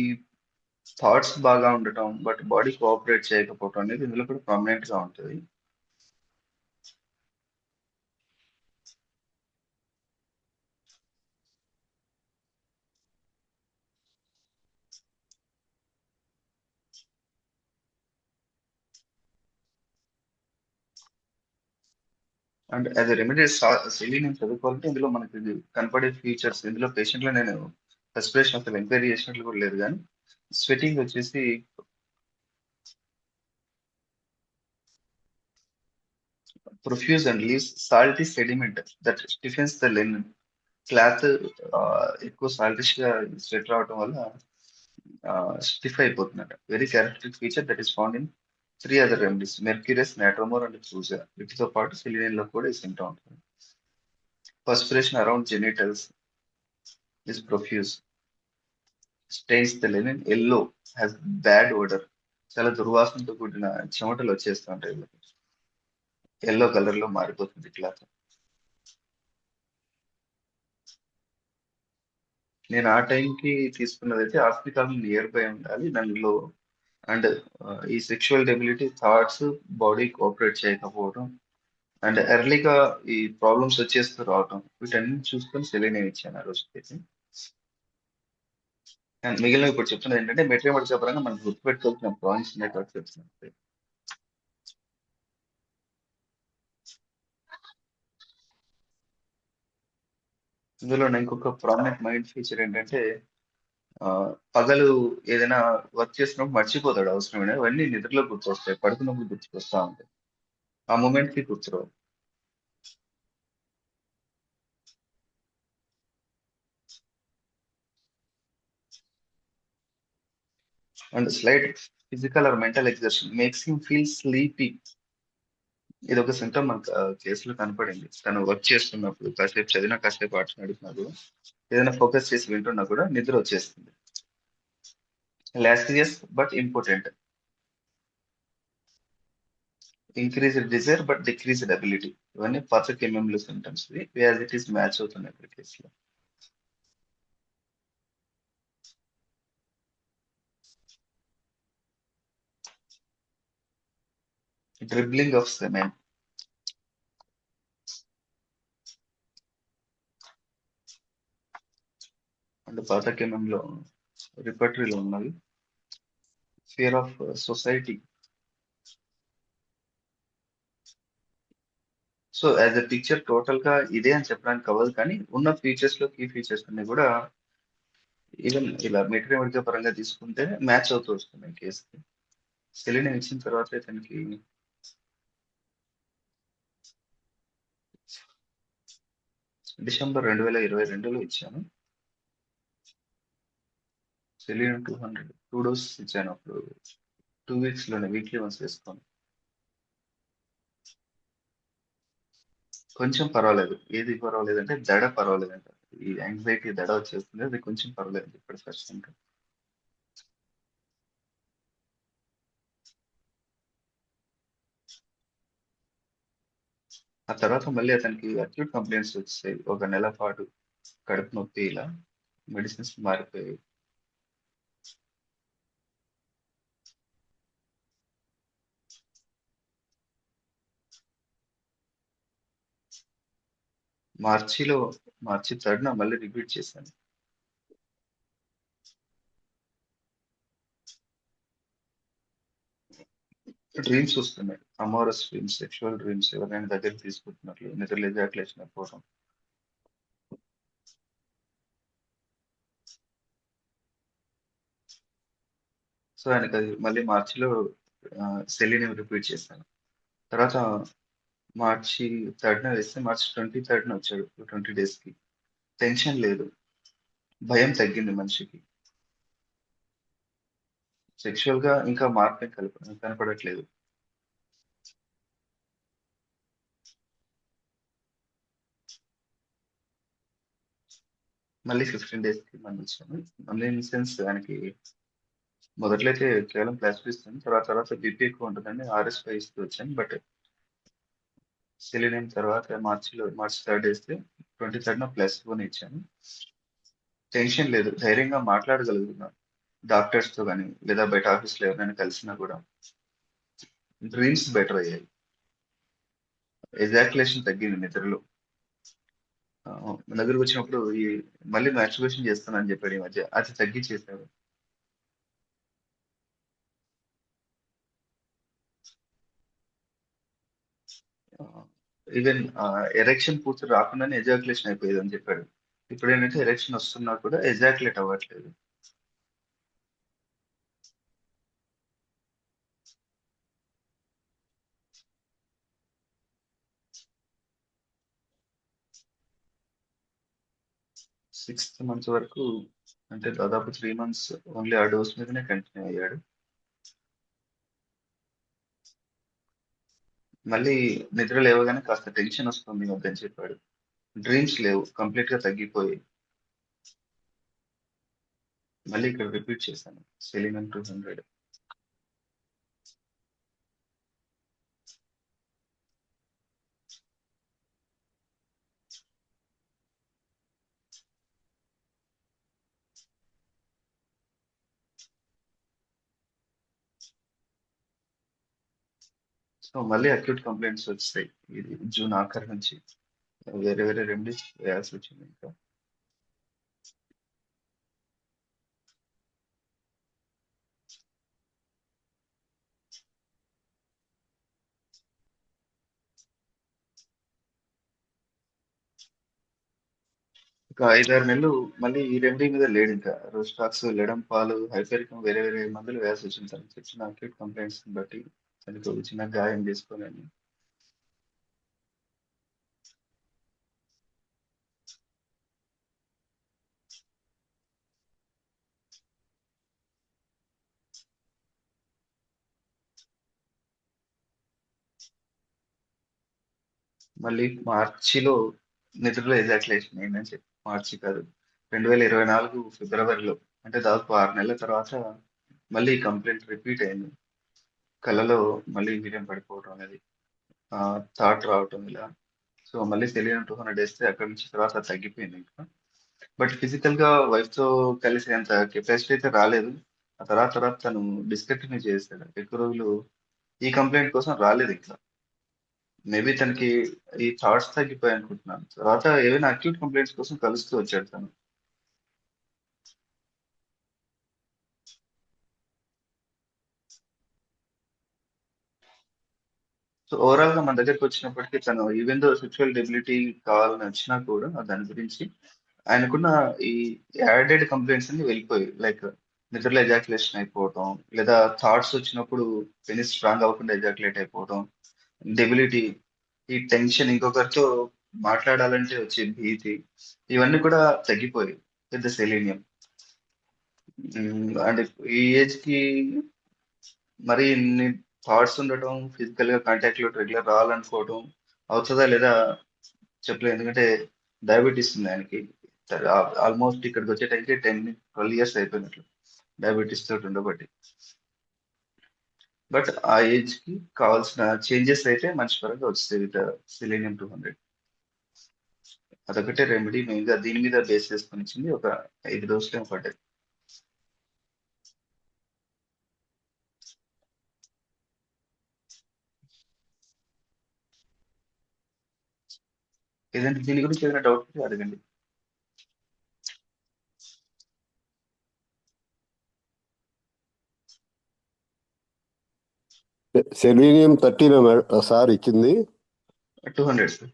థాట్స్ బాగా ఉండటం బట్ బాడీ కోఆపరేట్ చేయకపోవటం అనేది ఇందులో కూడా ప్రామినెంట్ గా ఉంటుంది. And as a remedy selenium చదువుకోవాలంటే ఇందులో మనకి ఇది కనపడే ఫీచర్స్, ఇందులో పేషెంట్లో నేను రెస్పిరేషన్ అసలు ఎంక్వైరీ చేసినట్లు కూడా లేదు, కానీ స్వెటింగ్ వచ్చేసి profuse and leaves salty sediment that stiffens the linen cloth. ఎక్కువ సాల్టిష్ గా స్వెట్ రావడం వల్ల స్టిఫ్ అయిపోతుందట. Very characteristic feature that is found in 3 other remedies, మెర్క్యూరియస్, నాట్రోమోర్ అండ్ క్రూజా. వీటితో పాటు సెలీనియం లో కూడా ఈ సింటమ్ ఉంటుంది. Perspiration around genitals is profuse, stains the linen yellow, has bad odour, చాలా దుర్వాసనతో కూడిన చెమటలు వచ్చేస్తూ ఉంటాయి వీళ్ళకి. ఎల్లో కలర్ లో మారిపోతుంది క్లాత్. నేను ఆ టైంకి తీసుకున్నది అయితే హాస్పిటల్ నియర్ బై ఉండాలి దానిలో. అండ్ ఈ sexual debility thoughts body cooperate చేయకపోవడం అండ్ ఎర్లీగా ఈ ప్రాబ్లమ్స్ వచ్చేస్తూ రావటం, వీటన్ని చూసుకొని సెలీనియం ఇచ్చాను ఆ రోజుకి. అండ్ మిగిలిన ఇప్పుడు చెప్తున్నది ఏంటంటే మెటీరియల్ పరంగా మనం గుర్తుపెట్టుకోవాల్సిన పాయింట్స్ నెట్వర్క్ చెప్తున్నాను. ఇందులో నాకు ఇంకొక ప్రామినెంట్ మైండ్ ఫీచర్ ఏంటంటే ఆ, పగలు ఏదైనా వర్క్ చేసినప్పుడు మర్చిపోతాడు అవసరమైన అవన్నీ నిద్రలో గుర్తొస్తాయి, పడుకున్నప్పుడు గుర్తుకొస్తా ఉంటాయి, ఆ మూమెంట్ కి గుర్తురావు. And slight physical or mental exertion makes him feel sleepy. ఇది ఒక సింటమ్ మనకు కేసులో కనపడింది. తను వర్క్ చేస్తున్నప్పుడు కాసేపు చదివినా కాసేపు ఆట నడుపుతున్నప్పుడు ఏదైనా ఫోకస్ చేసి వింటున్నా కూడా నిద్ర వచ్చేస్తుంది. Lascivious but impotent, increased desire but decreased ability, ఇవన్నీ పర్ఫెక్ట్ ఎంఎంలో symptoms as it is match అవుతున్నాయి ఇక్కడ కేసులో. డ్రిబ్లింగ్ ఆఫ్ సెమెన్, అండ్ పాత కెమంలో రిపర్టరీలో ఉన్నవి. Fear of society. So as a picture total గా ఇదే అని చెప్పడానికి అవ్వదు, కానీ ఉన్న ఫీచర్స్ లో కీ ఫీచర్స్ అన్ని కూడా ఈవెన్ ఇలా మెటీరియల్ పరంగా తీసుకుంటే మ్యాచ్ అవుతూ వస్తున్నాయి కేసుకి. సెలీనియం ఇచ్చిన తర్వాత తనకి డిసెంబర్ 2022లో ఇచ్చాను. సెలీనియం 2 డోస్ ఇచ్చాను అప్పుడు. 2 వీక్స్ లోనే వీక్లీ వన్స్ వేసుకోను. కొంచెం పర్వాలేదు. ఏది పర్వాలేదు అంటే దడ పర్వాలేదు అంట. ఈ యాంగ్జైటీ దడ వచ్చేస్తుంది, అది కొంచెం పర్వాలేదు ఇప్పుడు ఫస్ట్. ఆ తర్వాత మళ్ళీ అతనికి అక్యూట్ కంప్లైంట్స్ వచ్చాయి, ఒక నెల పాటు కడుపు నొప్పి, ఇలా మెడిసిన్స్ మారిపోయాయి. మార్చిలో మార్చి 3rd మళ్ళీ రిపీట్ చేశాను. డ్రీమ్స్ వస్తున్నాయి, అమోరస్ డ్రీమ్స్, సెక్షువల్ డ్రీమ్స్, ఎవరైనా దగ్గర తీసుకుంటున్నట్లు, నిద్రలు ఎజాకులేషన్ అయిపోవడం. సో ఆయనకి అది మళ్ళీ మార్చిలో సెలీనియం రిపీట్ చేశాను. తర్వాత మార్చి 3rd వేస్తే మార్చి 23rd వచ్చాడు 20 days కి. టెన్షన్ లేదు, భయం తగ్గింది మనిషికి, సెక్షువల్ గా ఇంకా మార్పు కనపడట్లేదు. మళ్ళీ 15 days కి మళ్ళీ వచ్చాను. మళ్ళీ ఇన్ సెన్స్ ఆయనకి మొదట్లో అయితే కేవలం ప్లాస్టిక్ ఇస్తాను, తర్వాత బీపీ ఎక్కువ ఉంటుందని RS5 ఇస్తూ వచ్చాను. బట్ సెలీనియం తర్వాత మార్చి 3rd వేస్తే 23rd ప్లాస్టిక్ ఇచ్చాను. టెన్షన్ లేదు, ధైర్యంగా మాట్లాడగలుగుతున్నాను డాక్టర్స్ తో కానీ లేదా బయట ఆఫీస్లో ఎవరైనా కలిసినా కూడా. డ్రీమ్స్ బెటర్ అయ్యాయి, ఎజాకులేషన్ తగ్గింది నిద్రలో. మన దగ్గరకు వచ్చినప్పుడు ఈ మళ్ళీ మాస్టర్బేషన్ చేస్తానని చెప్పాడు ఈ మధ్య, అది తగ్గించేశాడు. ఈవెన్ ఎరెక్షన్ పూర్తి రాకుండానే ఎజాకులేషన్ అయిపోయేది అని చెప్పాడు. ఇప్పుడు ఏంటంటే ఎరెక్షన్ వస్తున్నా కూడా ఎజాకులేట్ అవ్వట్లేదు. సిక్స్త్ మంత్ వరకు, అంటే దాదాపు 3 months ఓన్లీ ఆ డోస్ మీదనే కంటిన్యూ అయ్యాడు. మళ్ళీ నిద్ర లేవగానే కాస్త టెన్షన్ వస్తుంది వద్దని చెప్పాడు. డ్రీమ్స్ లేవు, కంప్లీట్ గా తగ్గిపోయి. మళ్ళీ ఇక్కడ రిపీట్ చేశాను సెలీనియం 200. సో మళ్ళీ అక్యూట్ కంప్లైంట్స్ వచ్చాయి. ఇది జూన్ ఆఖరి నుంచి వేరే వేరే రెమెడీస్ వేయాల్సి వచ్చింది ఇంకా. ఒక 5-6 నెలలు మళ్ళీ ఈ రెమెడీ మీద లేడు ఇంకా. రోస్టాక్స్, లెడం పాలు, హైపరికం, వేరే వేరే మందులు వేయాల్సి వచ్చింది తనకి వచ్చిన అక్యూట్ కంప్లైంట్స్ బట్టి. తనకి ఒక చిన్న గాయం చేసుకోలేని. మళ్ళీ మార్చిలో నిద్రలో ఎజాక్యులేషన్ అయిందని చెప్పి, మార్చి కాదు 2024 ఫిబ్రవరిలో, అంటే దాదాపు 6 నెలల తర్వాత మళ్ళీ కంప్లైంట్ రిపీట్ అయింది. కళ్ళలో మళ్ళీ వీర్యం పడిపోవడం అనేది, థాట్ రావటం ఇలా. సో మళ్ళీ సెలీనియం 200 వేస్తే అక్కడి నుంచి తర్వాత తగ్గిపోయింది ఇంకా. బట్ ఫిజికల్ గా వైఫ్ తో కలిసేంత కెపాసిటీ అయితే రాలేదు. ఆ తర్వాత తను డిస్కంటిన్యూ చేశాడు. ఎక్కువ రోజులు ఈ కంప్లైంట్ కోసం రాలేదు ఇంకా. మేబీ తనకి ఈ థాట్స్ తగ్గిపోయాయి అనుకుంటున్నాను. తర్వాత ఏవైనా అక్యూట్ కంప్లైంట్స్ కోసం కలుస్తూ వచ్చాడు తను. సో ఓవరాల్ గా మన దగ్గరికి వచ్చినప్పటికీ తను ఈవెన్ దో సెక్షువల్ డెబిలిటీ కావాలని వచ్చినా కూడా దాని గురించి ఆయనకున్న ఈ యాడెడ్ కంప్లైంట్స్ అన్ని వెళ్ళిపోయి, లైక్ నిద్రలో ఎజాక్యులేషన్ అయిపోవటం, లేదా థాట్స్ వచ్చినప్పుడు పెనిస్ స్ట్రాంగ్ అవ్వకుండా ఎజాక్యులేట్ అయిపోవటం, డెబిలిటీ, ఈ టెన్షన్, ఇంకొకరితో మాట్లాడాలంటే వచ్చే భీతి, ఇవన్నీ కూడా తగ్గిపోయాయి పెద్ద సెలీనియం. అంటే ఈ ఏజ్ కి మరి ఇన్ని థాట్స్ ఉండటం, ఫిజికల్ గా కాంటాక్ట్ లో రెగ్యులర్ రావాలనుకోవడం అవుతుందా లేదా చెప్పలేదు. ఎందుకంటే డయాబెటీస్ ఉంది ఆయనకి. ఆల్మోస్ట్ ఇక్కడికి వచ్చే టైంకి 10-12 ఇయర్స్ అయిపోయినట్లు డయాబెటీస్ తోటి ఉండబట్టి. బట్ ఆ ఏజ్ కి కావాల్సిన చేంజెస్ అయితే మంచి పరంగా వస్తాయి విత్ సెలీనియం 200. అదొకటే రెమెడీ మెయిన్ గా దీని మీద బేస్ చేసుకొని ఇచ్చింది. ఒక 5 డోసులు పడ్డాయి. ఏదంటే దీని గురించి ఏదైనా డౌట్ ఉంటే అడగండి. సెలీనియం 13 సార్ ఇచ్చింది. 200 సార్.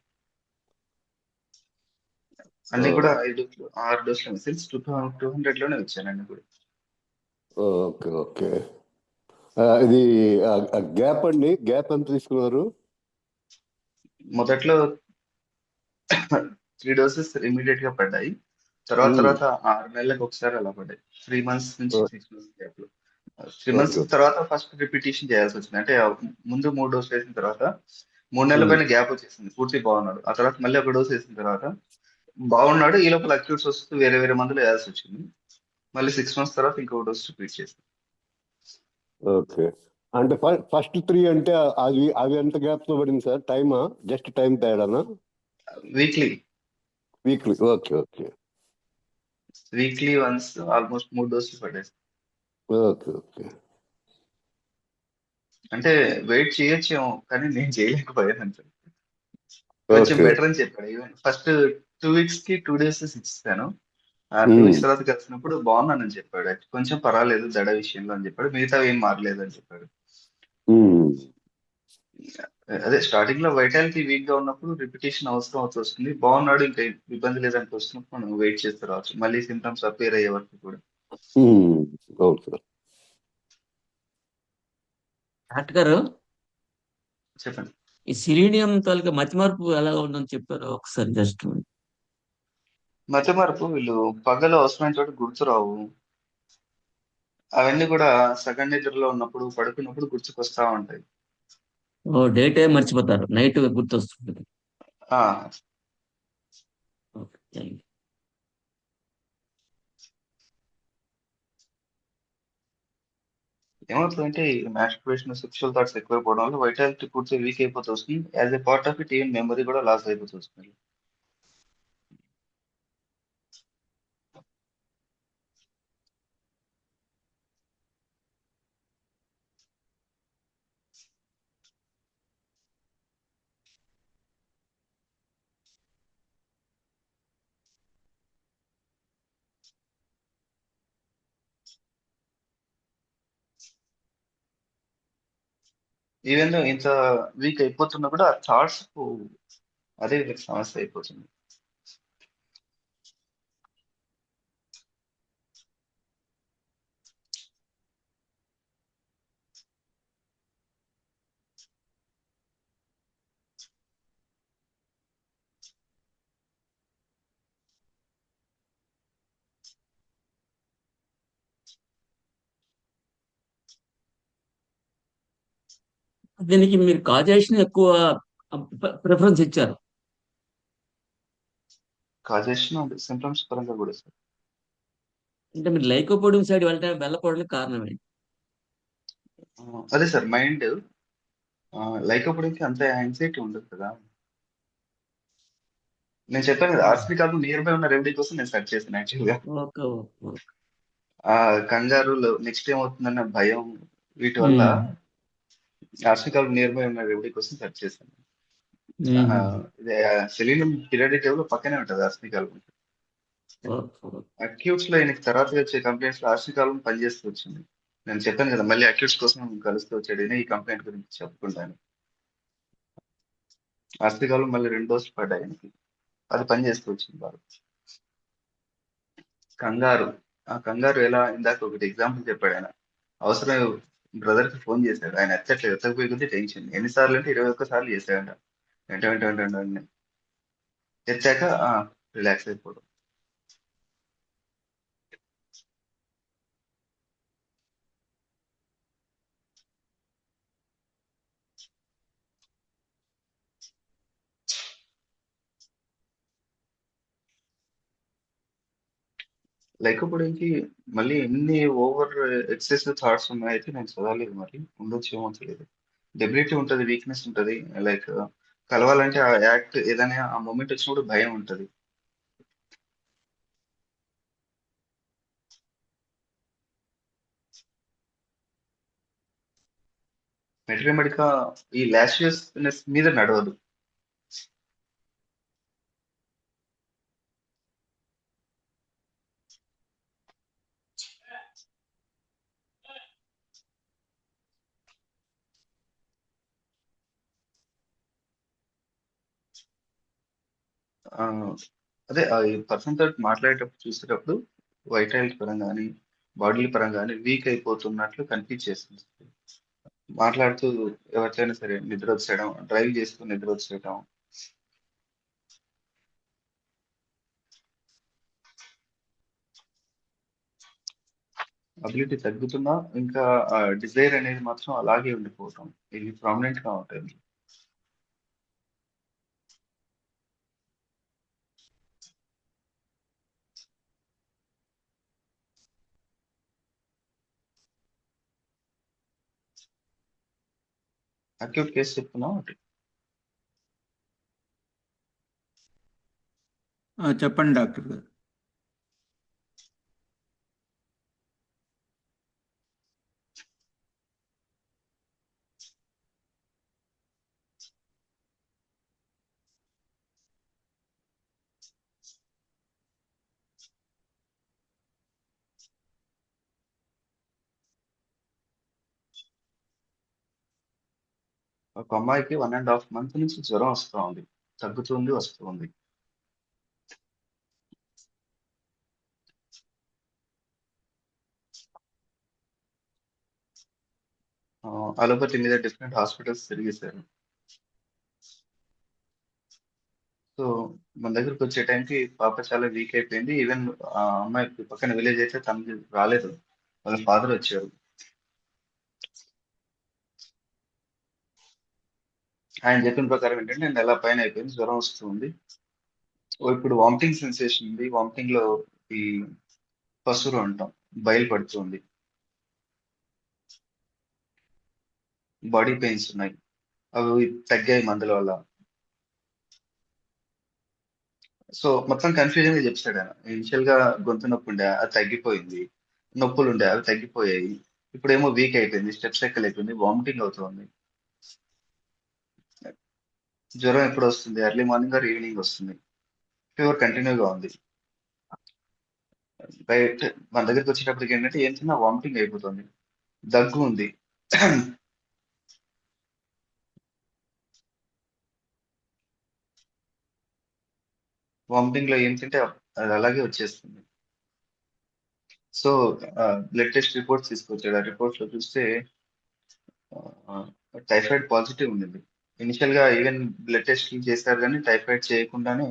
అన్ని కూడా 6 డోసులు మెసిల్స్ 200 లోనే వచ్చాను అన్ని కూడా. Okay okay. ఇది గ్యాప్ అండి, గ్యాప్ ఎంత తీసుకున్నారు? మొదట్లో 3 డోసెస్ ఇమీడియట్ గా పడ్డాయి. తర్వాత 6 నెలలకు ఒకసారి అలా పడ్డాయి. 3 months నుంచి 6 months గ్యాప్ లో. 3 months Okay. తర్వాత ఫస్ట్ రిపిటేషన్ చేయాల్సి వచ్చింది. అంటే ముందు 3 డోసులు వేసిన తర్వాత 3 నెలల పైన గ్యాప్ వచ్చేసింది. పూర్తి బాగున్నాడు. ఆ తర్వాత మళ్ళీ ఒక డోస్ వేసిన తర్వాత బాగున్నాడు. ఈ లోపల అక్యూట్స్ వస్తూ వేరే వేరే మందులు వేయాల్సి వచ్చింది. మళ్ళీ 6 months తర్వాత ఇంకో డోస్ రిపీట్ చేసింది. ఓకే. అంటే ఫస్ట్ 3 అంటే అవి ఎంత గ్యాప్ తో పడింది సార్? టైమా, జస్ట్ టైం తేడానా? Weekly okay okay weekly once almost 3 డోసులు పడ్డాయి. Okay okay. అంటే వెయిట్ చేయొచ్చేమో కానీ నేను చేయలేకపోయాను అంతే. కొంచెం Okay. బెటర్ అని చెప్పాడు. ఈవెన్ ఫస్ట్ 2 weeks కి 2 doses ఇచ్చాను. ఆ 2 weeks తర్వాత కలిసినప్పుడు బాగున్నానని చెప్పాడు. కొంచెం పర్వాలేదు దడ విషయంలో అని చెప్పాడు. మిగతా ఏం మారలేదు అని చెప్పాడు. అదే స్టార్టింగ్ లో వైటాలిటీ వీక్ గా ఉన్నప్పుడు రిపిటేషన్ అవసరం వస్తుంది. బాగున్నాడు, ఇంకా ఇబ్బంది లేదని వస్తున్నప్పుడు మనం వెయిట్ చేస్తే రావచ్చు. మళ్ళీ సిమ్టమ్స్ అపేర్ అయ్యే వరకు కూడా. అవును సార్. డాక్టర్ గారు, చెప్పండి. ఈ సిలీనియం తాలూకా మతిమార్పు ఎలా ఉందని చెప్పారు ఒకసారి జస్ట్. మధ్య మార్పు వీళ్ళు పగలు అవసరమైన చోట గుర్తురావు. అవన్నీ కూడా సగం నిద్రలో ఉన్నప్పుడు, పడుకున్నప్పుడు గుర్తుకొస్తా ఉంటాయి. డే టైం మర్చిపోతారు, నైట్ గుర్తొస్తుంది. ఆ థ్యాంక్ ఏమవుతుందంటే మాస్టర్బేషన్ సెక్షువల్ థాట్స్ ఎక్కువైపోవడం వల్ల వైటాలిటీ పూర్తిగా వీక్ అయిపోతూ వస్తుంది. As a part of it even memory కూడా లాస్ అయిపోతూ వస్తుంది. ఈవెన్ ఇంత వీక్ అయిపోతున్నా కూడా థాట్స్ అదే వీళ్ళకి సమస్య అయిపోతుంది. దీనికి మీరు కాజేషన్ ఎక్కువ ప్రిఫరెన్స్ ఇచ్చారు. కాజేషన్ అండ్ సిమ్టమ్స్ పరంగా కూడా సార్. అంటే మీరు లైకోపోడియం సైడ్ వెళ్ళకపోవడానికి కారణం ఏంటి? అదే సార్ మైండ్ లైకప్పుడుకి అంత యాంగ్జైటీ ఉండదు కదా. నేను చెప్పాను కదా ఆర్సిబి కాదు నియర్ బై ఉన్న రెమెడీ కోసం నేను సెర్చ్ చేశాను యాక్చువల్గా. Okay okay. ఆ కంగారు నెక్స్ట్ ఏమవుతుందన్న భయం వీటి వల్ల ఆర్సిబి కాదు నియర్ బై ఉన్న రెమెడీ కోసం సెర్చ్ చేశాను. సెలీనియం పీరియాడిక్ టేబుల్ పక్కనే ఉంటుంది ఆర్సిబి కాలం. అక్యూట్స్ లో ఆయనకి తర్వాత వచ్చే కంప్లైంట్స్ లో ఆర్సిబి కాలం పనిచేస్తూ వచ్చింది. నేను చెప్పాను కదా మళ్ళీ అక్యూట్స్ కోసం కలుస్తూ వచ్చాడు ఈయన, ఈ కంప్లైంట్ గురించి చెప్పుకుంటాను. ఆర్సిబి కాలం మళ్ళీ 2 డోసులు పడ్డాయి ఆయనకి, అది పనిచేస్తూ వచ్చింది బాగా. కంగారు, ఆ కంగారు ఎలా ఇందాక ఒకటి ఎగ్జాంపుల్ చెప్పాడు ఆయన. అవసరం బ్రదర్ కి ఫోన్ చేశాడు, ఆయన ఎత్తట్లేదు, ఎత్తకపోయి కొద్ది టెన్షన్. ఎన్నిసార్లు అంటే 21 సార్లు చేశాడంట. వెంట వెంట వెంట వెంటనే ఎత్తాక రిలాక్స్ అయిపోవడం. లేకపోవడానికి మళ్ళీ ఎన్ని ఓవర్ ఎక్సెసివ్ థాట్స్ ఉన్నాయైతే నేను చదవలేదు, మరి ఉండొచ్చేమో తెలియదు. డెబిలిటీ ఉంటుంది, వీక్నెస్ ఉంటుంది. లైక్ కలవాలంటే ఆ యాక్ట్ ఏదైనా ఆ మూమెంట్ వచ్చినప్పుడు భయం ఉంటుంది. మెటమెటికా ఈ లాషియస్నెస్ మీద నడవదు. ఆ, అదే ఈ పర్సన్ తోటి మాట్లాడేటప్పుడు చూసేటప్పుడు వైటాలిటీ పరంగా కానీ బాడీ పరంగా కానీ వీక్ అయిపోతున్నట్లు కనిపించేస్తుంది. మాట్లాడుతూ ఎవరితోనైనా సరే నిద్ర వచ్చేయడం, డ్రైవ్ చేస్తూ నిద్ర వచ్చేయడం, అబిలిటీ తగ్గుతున్నా ఇంకా డిజైర్ అనేది మాత్రం అలాగే ఉండిపోవటం, ఇవి ప్రామినెంట్ గా ఉంటాయి. అక్యూట్ కేసు చెప్తున్నా ఒకటి. చెప్పండి డాక్టర్ గారు. ఒక అమ్మాయికి 1.5 month నుంచి జ్వరం వస్తూ ఉంది, తగ్గుతుంది వస్తుంది. అలోపతి మీద డిఫరెంట్ హాస్పిటల్స్ తిరిగేశారు. సో మన దగ్గరకు వచ్చే టైంకి పాప చాలా వీక్ అయిపోయింది. ఈవెన్ ఆ అమ్మాయి పక్కన విలేజ్ అయితే తనకి రాలేదు, వాళ్ళ ఫాదర్ వచ్చారు. ఆయన చెప్పిన ప్రకారం ఏంటంటే నెల పైన అయిపోయింది, జ్వరం వస్తుంది, ఇప్పుడు వామిటింగ్ సెన్సేషన్ ఉంది. వామిటింగ్ లో ఈ పసురు అంటాం, బయలు పడుతుంది. బాడీ పెయిన్స్ ఉన్నాయి, అవి తగ్గాయి మందుల వల్ల. సో మొత్తం కన్ఫ్యూజన్ గా చెప్తాడు ఆయన. ఇనిషియల్ గా గొంతు నొప్పి ఉండే, అది తగ్గిపోయింది. నొప్పులు ఉండే, అవి తగ్గిపోయాయి. ఇప్పుడేమో వీక్ అయిపోయింది, స్టెప్స్ ఎక్కలేకపోయింది, వామిటింగ్ అవుతుంది. జ్వరం ఎప్పుడు వస్తుంది? ఎర్లీ మార్నింగ్ ఆర్ ఈవినింగ్ వస్తుంది. ఫీవర్ కంటిన్యూగా ఉంది. బయట మన దగ్గరికి వచ్చేటప్పటికి ఏంటంటే ఏం తిన్నా వామిటింగ్ అయిపోతుంది, దగ్గు ఉంది. వామిటింగ్ లో ఏం తింటే అది అలాగే వచ్చేస్తుంది. సో బ్లడ్ టెస్ట్ రిపోర్ట్స్ తీసుకొచ్చాడు. ఆ రిపోర్ట్స్ లో చూస్తే టైఫాయిడ్ పాజిటివ్ ఉంది. ఇనిషియల్ గా ఈవెన్ బ్లడ్ టెస్ట్ చేశారు, కానీ టైఫాయిడ్ చేయకుండానే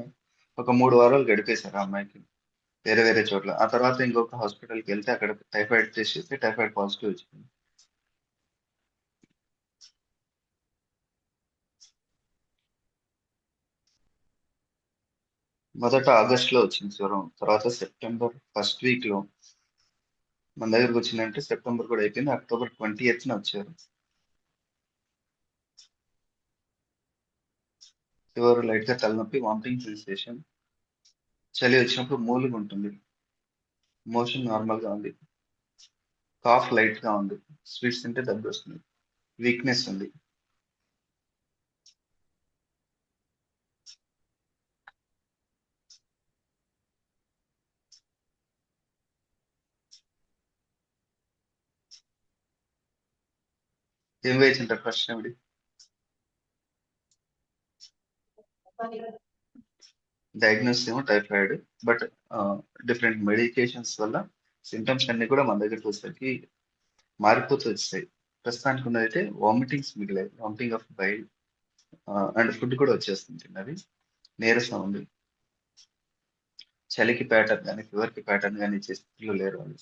ఒక 3 వారాలు గడిపేశారు ఆ అమ్మాయికి వేరే వేరే చోట్ల. ఆ తర్వాత ఇంకొక హాస్పిటల్కి వెళ్తే అక్కడ టైఫాయిడ్ టెస్ట్ చేస్తే టైఫాయిడ్ పాజిటివ్ వచ్చింది. మొదట ఆగస్ట్ లో వచ్చింది జ్వరం, తర్వాత సెప్టెంబర్ ఫస్ట్ వీక్ లో మన దగ్గరకు వచ్చిందంటే సెప్టెంబర్ కూడా అయిపోయింది, అక్టోబర్ 20th వచ్చారు. ఫీవర్, లైట్ గా తలనొప్పి, వామిటింగ్ సెన్సేషన్, చలి వచ్చినప్పుడు మూలుగు ఉంటుంది, మోషన్ నార్మల్ గా ఉంది, కాఫ్ లైట్ గా ఉంది, స్వీట్స్ తింటే దగ్గు వస్తుంది, వీక్నెస్ ఉంది. ఏం వేయచ్చు అంటారు ఫస్ట్ రెమెడీ? డయాగ్నోస్ ఏమో టైఫాయిడ్, బట్ డిఫరెంట్ మెడికేషన్స్ వల్ల సింటమ్స్ అన్ని కూడా మన దగ్గరికి వచ్చేసరికి మారిపోతూ వచ్చాయి. ప్రస్తుతానికి ఉన్నదైతే వామిటింగ్స్ మిగిలాయి, vomiting of bile, and food కూడా వచ్చేస్తుంది తిన్నది, నీరసం ఉంది. చలికి ప్యాటర్న్ కానీ ఫీవర్ కి ప్యాటర్న్ కానీ ఇచ్చే స్థితిలో లేరు వాళ్ళు.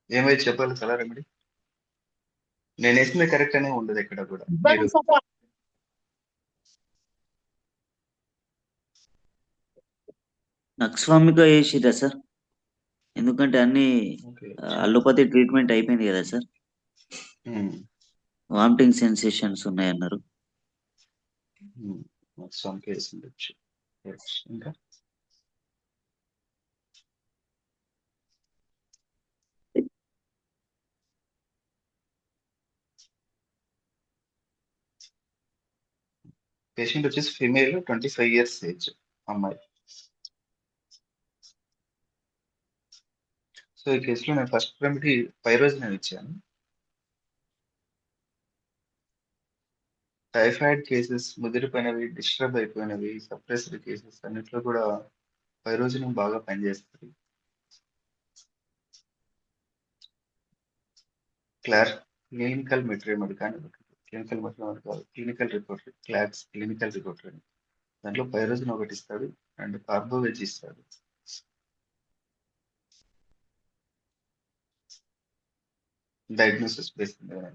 ఏమైతే చెప్పాలి కదా రెమెడీ? నేను వేసింది కరెక్ట్ అనే ఉండదు ఎక్కడ కూడా. మీరు నక్స్వామిక వేసిరా సార్? ఎందుకంటే అన్ని ఓకే, అల్లోపతి ట్రీట్మెంట్ అయిపోయింది కదా సార్. వామిటింగ్ సెన్సేషన్స్ ఉన్నాయన్నారు. సమ్ కేసు ఉండొచ్చు. ఇంకా పేషెంట్ వచ్చేసి ఫీమేల్, 25 years ఏజ్ అమ్మాయి. సో ఈ కేసులో నేను ఫస్ట్ రెమెడీ పైరోజన్ ఇచ్చాను. టైఫాయిడ్ కేసెస్, ముదిరిపోయినవి, డిస్టర్బ్ అయిపోయినవి, సప్రెస్డ్ కేసెస్ అన్నిట్లో కూడా పైరోజనం బాగా పనిచేస్తుంది. క్లినికల్ మెటీరియల్ కానీ క్లినికల్ మెటీరియల్ కాదు, క్లినికల్ రిపోర్ట్, క్లినికల్ రిపోర్ట్ అని దాంట్లో పైరోజన్ ఒకటి ఇస్తాడు అండ్ కార్బోవేజ్ ఇస్తాడు. డయాగ్నోసిస్ బేస్డ్ మీద.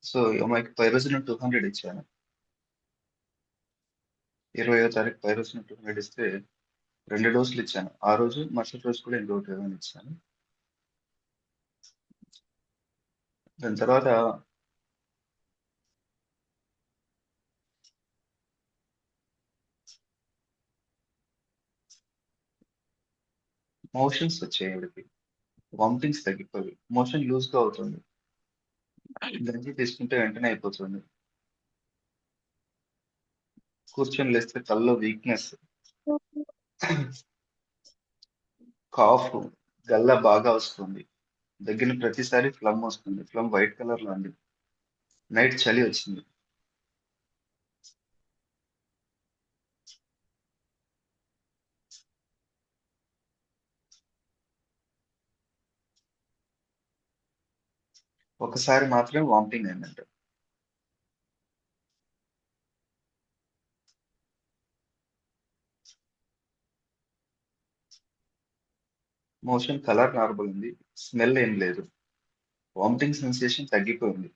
సో అమ్మాయికి పైరోజన్ 200 ఇచ్చాను. 20వ తారీఖు పైరోజన్ 200 ఇస్తే 2 డోసులు ఇచ్చాను. ఆ రోజు మరుసటి రోజు కూడా ఇంకొకటి ఏమైనా ఇచ్చాను. దాని తర్వాత మోషన్స్ వచ్చాయి ఆవిడకి, వామిటింగ్స్ తగ్గిపోయి, మోషన్ లూజ్ గా అవుతుంది, గంజి తీసుకుంటే వెంటనే అయిపోతుంది, కూర్చొని లేస్తే తలలో వీక్నెస్, కాఫ్, గల్ల బాగా వస్తుంది, దగ్గర ప్రతిసారి ఫ్లమ్ వస్తుంది, ఫ్లమ్ వైట్ కలర్ లో ఉంది, నైట్ చలి వచ్చింది. ఒకసారి మాత్రమే వామిటింగ్ అయిందంట. మోషన్ కలర్ నార్మల్ ఉంది, స్మెల్ ఏం లేదు, వామిటింగ్ సెన్సేషన్ తగ్గిపోయింది.